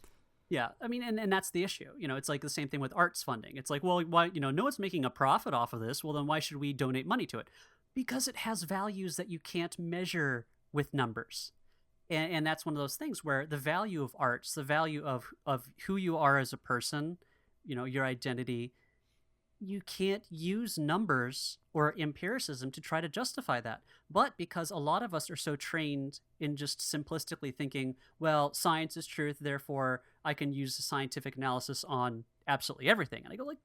Yeah, I mean, and that's the issue. It's like the same thing with arts funding. It's like, well, why, no one's making a profit off of this. Well, then why should we donate money to it? Because it has values that you can't measure with numbers. And that's one of those things where the value of arts, the value of who you are as a person, your identity, you can't use numbers or empiricism to try to justify that. But because a lot of us are so trained in just simplistically thinking, well, science is truth, therefore I can use the scientific analysis on absolutely everything. And I go, like,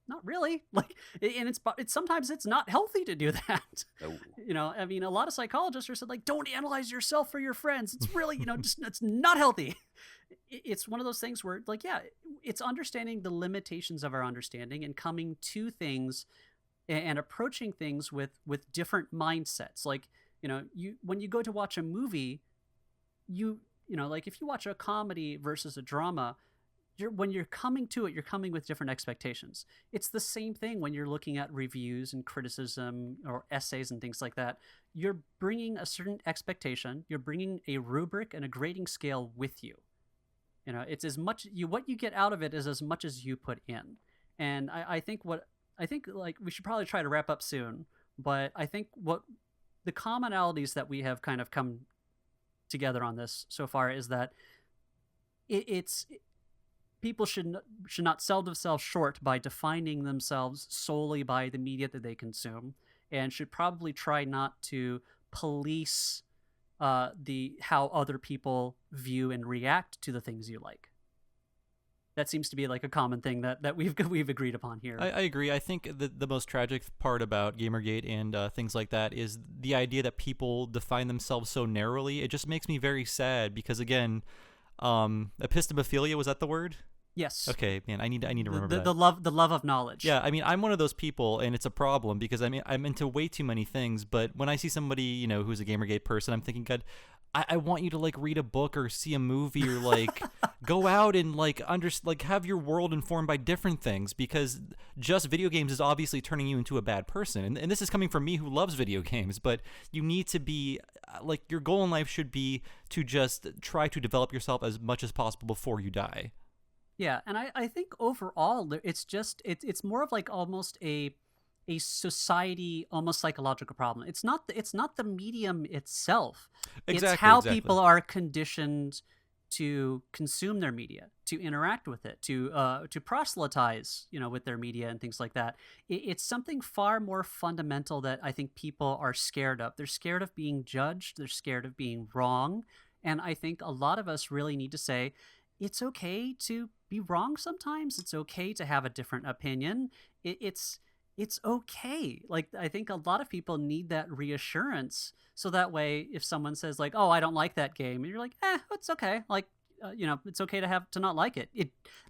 not really. Like, and it's sometimes it's not healthy to do that. No. I mean, a lot of psychologists are said, like, don't analyze yourself for your friends. It's really, just it's not healthy. It's one of those things where, like, yeah, it's understanding the limitations of our understanding and coming to things and approaching things with different mindsets. Like, when you go to watch a movie, like if you watch a comedy versus a drama, when you're coming to it, you're coming with different expectations. It's the same thing when you're looking at reviews and criticism or essays and things like that. You're bringing a certain expectation. You're bringing a rubric and a grading scale with you. It's as much what you get out of it is as much as you put in. And I think like we should probably try to wrap up soon, but I think what the commonalities that we have kind of come together on this so far is that it's people should not sell themselves short by defining themselves solely by the media that they consume, and should probably try not to police how other people view and react to the things you like. That seems to be like a common thing that we've agreed upon here. I agree. I think the most tragic part about Gamergate and things like that is the idea that people define themselves so narrowly. It just makes me very sad because, again, epistemophilia, was that the word? Yes. Okay, man, I need to remember that. The love of knowledge. Yeah, I mean, I'm one of those people, and it's a problem because I'm into way too many things. But when I see somebody, who's a Gamergate person, I'm thinking, God, I want you to like read a book or see a movie or like go out and like have your world informed by different things, because just video games is obviously turning you into a bad person. And this is coming from me who loves video games, but you need to be like, your goal in life should be to just try to develop yourself as much as possible before you die. Yeah, and I think overall it's just it's more of like almost a society, almost psychological problem. It's not the medium itself. Exactly, it's how exactly. people are conditioned to consume their media, to interact with it, to proselytize, with their media and things like that. It's something far more fundamental that I think people are scared of. They're scared of being judged. They're scared of being wrong. And I think a lot of us really need to say, it's okay to be wrong sometimes. It's okay to have a different opinion. It's okay. Like, I think a lot of people need that reassurance, so that way if someone says like, oh, I don't like that game, and you're like, it's okay. Like, it's okay to not like it.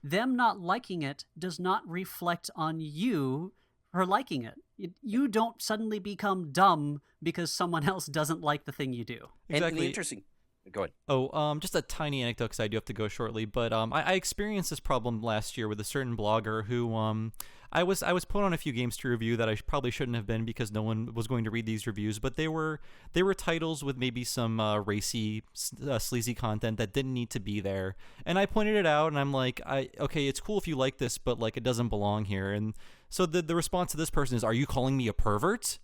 Them not liking it does not reflect on you for liking it. You don't suddenly become dumb because someone else doesn't like the thing you do. Exactly. And the interesting... Go ahead. Oh, just a tiny anecdote because I do have to go shortly. But I experienced this problem last year with a certain blogger who I was put on a few games to review that I probably shouldn't have been, because no one was going to read these reviews. But they were titles with maybe some racy, sleazy content that didn't need to be there. And I pointed it out, and I'm like, okay, it's cool if you like this, but like it doesn't belong here. And so the response to this person is, are you calling me a pervert?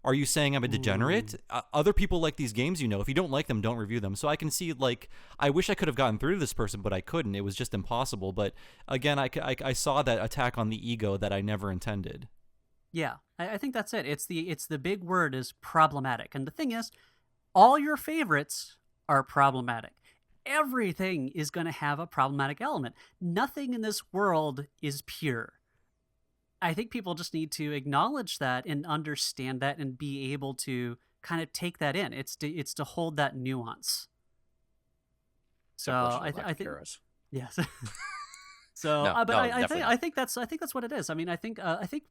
Are you saying I'm a degenerate? Other people like these games, If you don't like them, don't review them. So I can see, like, I wish I could have gotten through to this person, but I couldn't. It was just impossible. But again, I saw that attack on the ego that I never intended. Yeah, I think that's it. It's the big word is problematic. And the thing is, all your favorites are problematic. Everything is going to have a problematic element. Nothing in this world is pure. I think people just need to acknowledge that and understand that and be able to kind of take that in. It's to hold that nuance. So I think yes. So, No, but no, I definitely think not. I think that's what it is. I mean, I think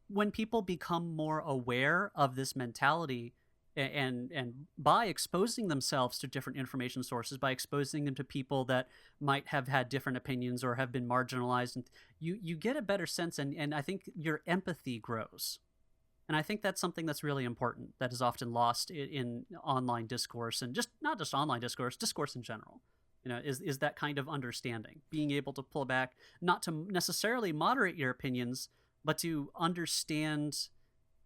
when people become more aware of this mentality, and by exposing themselves to different information sources, by exposing them to people that might have had different opinions or have been marginalized, and you get a better sense, and I think your empathy grows. And I think that's something that's really important that is often lost in online discourse, and just not just online discourse, discourse in general. Is that kind of understanding, being able to pull back, not to necessarily moderate your opinions, but to understand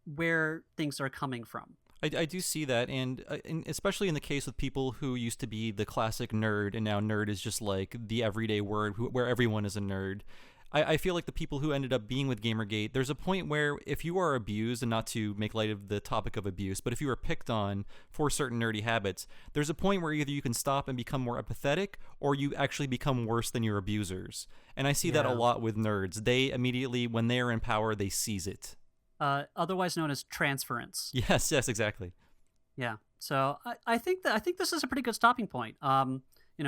where things are coming from. I do see that, and especially in the case with people who used to be the classic nerd, and now nerd is just like the everyday word where everyone is a nerd. I feel like the people who ended up being with Gamergate, there's a point where if you are abused, and not to make light of the topic of abuse, but if you are picked on for certain nerdy habits, there's a point where either you can stop and become more empathetic, or you actually become worse than your abusers. And I see that a Yeah. lot with nerds. They immediately, when they're in power, they seize it. Otherwise known as transference. Yes, exactly. Yeah. So I think this is a pretty good stopping point.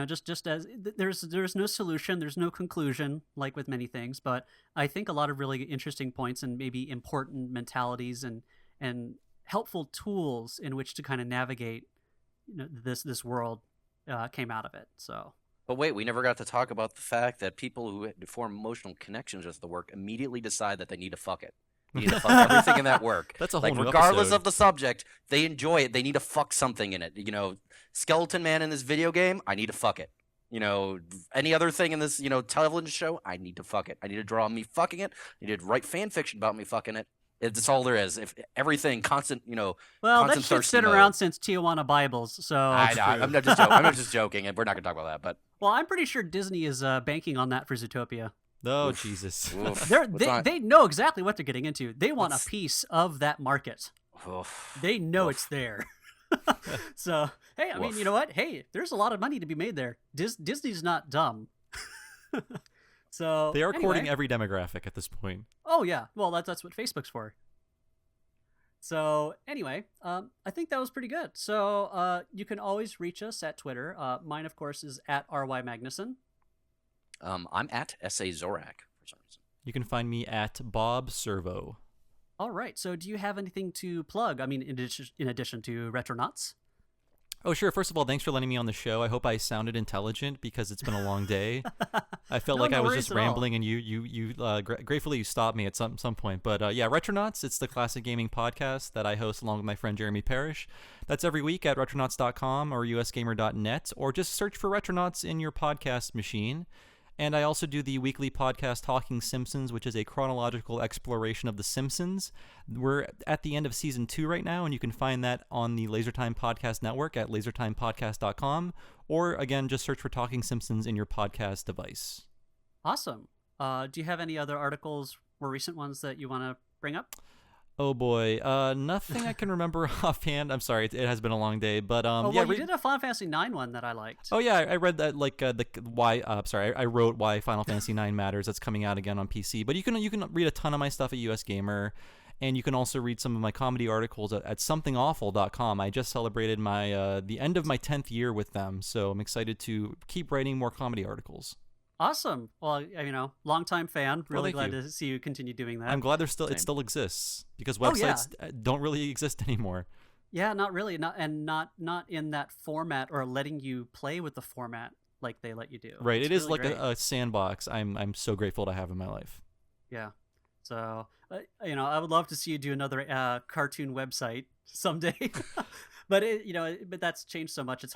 Just as there's no solution, there's no conclusion, like with many things, but I think a lot of really interesting points and maybe important mentalities and helpful tools in which to kind of navigate, this world came out of it. So. But wait, we never got to talk about the fact that people who form emotional connections with the work immediately decide that they need to fuck it. They need to fuck everything in that work. That's a whole Like, new regardless episode. of the subject, they enjoy it. They need to fuck something in it. Skeleton Man in this video game, I need to fuck it. Any other thing in this, television show, I need to fuck it. I need to draw me fucking it. I need to write fan fiction about me fucking it. That's all there is. If everything constant, Well, constant that shit's thirsty been mode. around since Tijuana Bibles, so. I know. I'm not just joking. I'm not just joking, and we're not gonna talk about that. But Well, I'm pretty sure Disney is banking on that for Zootopia. Oh, Oof. Jesus. oof. They know exactly what they're getting into. They want a piece of that market. Oof. They know Oof. it's there. So, hey, I mean, Woof. you know what? Hey, there's a lot of money to be made there. Disney's not dumb. So They are anyway. courting every demographic at this point. Oh yeah, well that's what Facebook's for. So anyway, I think that was pretty good. So you can always reach us at Twitter. Mine, of course, is at RY Magnuson. I'm at SA Zorak for some reason. You can find me at bobservo. All right. So do you have anything to plug? I mean, in addition to Retronauts? Oh, sure. First of all, thanks for letting me on the show. I hope I sounded intelligent because it's been a long day. I felt No, like no I was worries just at all. rambling, and you gratefully you stopped me at some point. But yeah, Retronauts, it's the classic gaming podcast that I host along with my friend Jeremy Parrish. That's every week at retronauts.com or usgamer.net, or just search for Retronauts in your podcast machine. And I also do the weekly podcast Talking Simpsons, which is a chronological exploration of The Simpsons. We're at the end of season 2 right now, and you can find that on the LaserTime Podcast Network at lasertimepodcast.com, or again, just search for Talking Simpsons in your podcast device. Awesome. Do you have any other articles, more recent ones, that you want to bring up? Oh boy, nothing I can remember offhand. I'm sorry, it has been a long day, but You did a Final Fantasy IX one that I liked. Oh yeah, I read that I wrote why Final Fantasy IX matters. That's coming out again on PC. But you can read a ton of my stuff at US Gamer, and you can also read some of my comedy articles at somethingawful.com. I just celebrated my the end of my 10th year with them, so I'm excited to keep writing more comedy articles. Awesome. Well, longtime fan. Really thank glad you. to see you continue doing that. I'm glad it Same. still exists, because Oh, yeah. websites don't really exist anymore. Yeah, not really. Not in that format, or letting you play with the format like they let you do. Right, It's it is really like great. a sandbox. I'm so grateful to have in my life. Yeah. So, I would love to see you do another cartoon website someday. But but that's changed so much. It's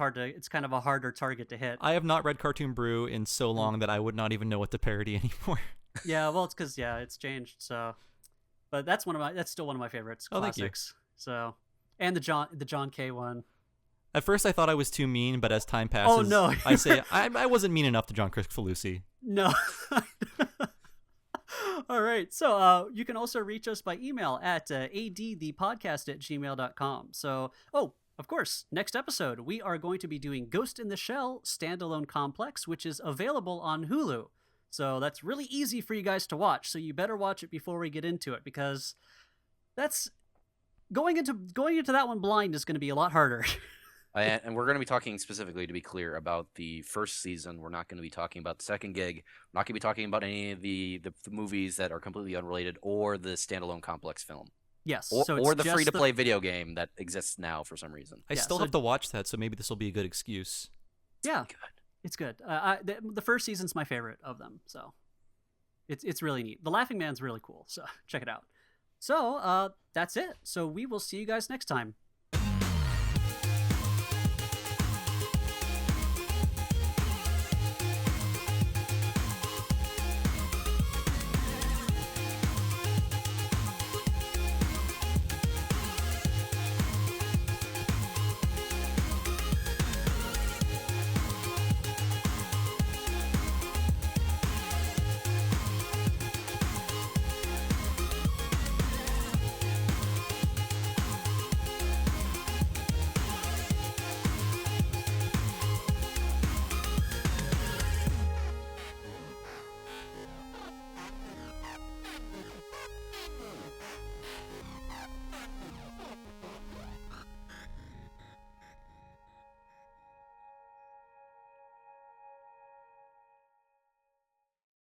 kind of a harder target to hit. I have not read Cartoon Brew in so long that I would not even know what to parody anymore. Yeah, well, it's because it's changed. So, but that's still one of my favorites. Oh, thank you. Classics. So, and the John K one. At first, I thought I was too mean, but as time passes, Oh, no. I say I wasn't mean enough to John Kricfalusi. No. All right. So you can also reach us by email at adthepodcast@gmail.com. So, of course, next episode, we are going to be doing Ghost in the Shell Standalone Complex, which is available on Hulu. So that's really easy for you guys to watch. So you better watch it before we get into it, because that's going into that one blind is going to be a lot harder. And we're going to be talking specifically, to be clear, about the first season. We're not going to be talking about the second gig. We're not going to be talking about any of the movies that are completely unrelated or the standalone complex film. Yes. So or the free-to-play video game that exists now for some reason. I still have to watch that, so maybe this will be a good excuse. Yeah, it's good. The first season's my favorite of them, so it's really neat. The Laughing Man's really cool, so check it out. So that's it. So we will see you guys next time.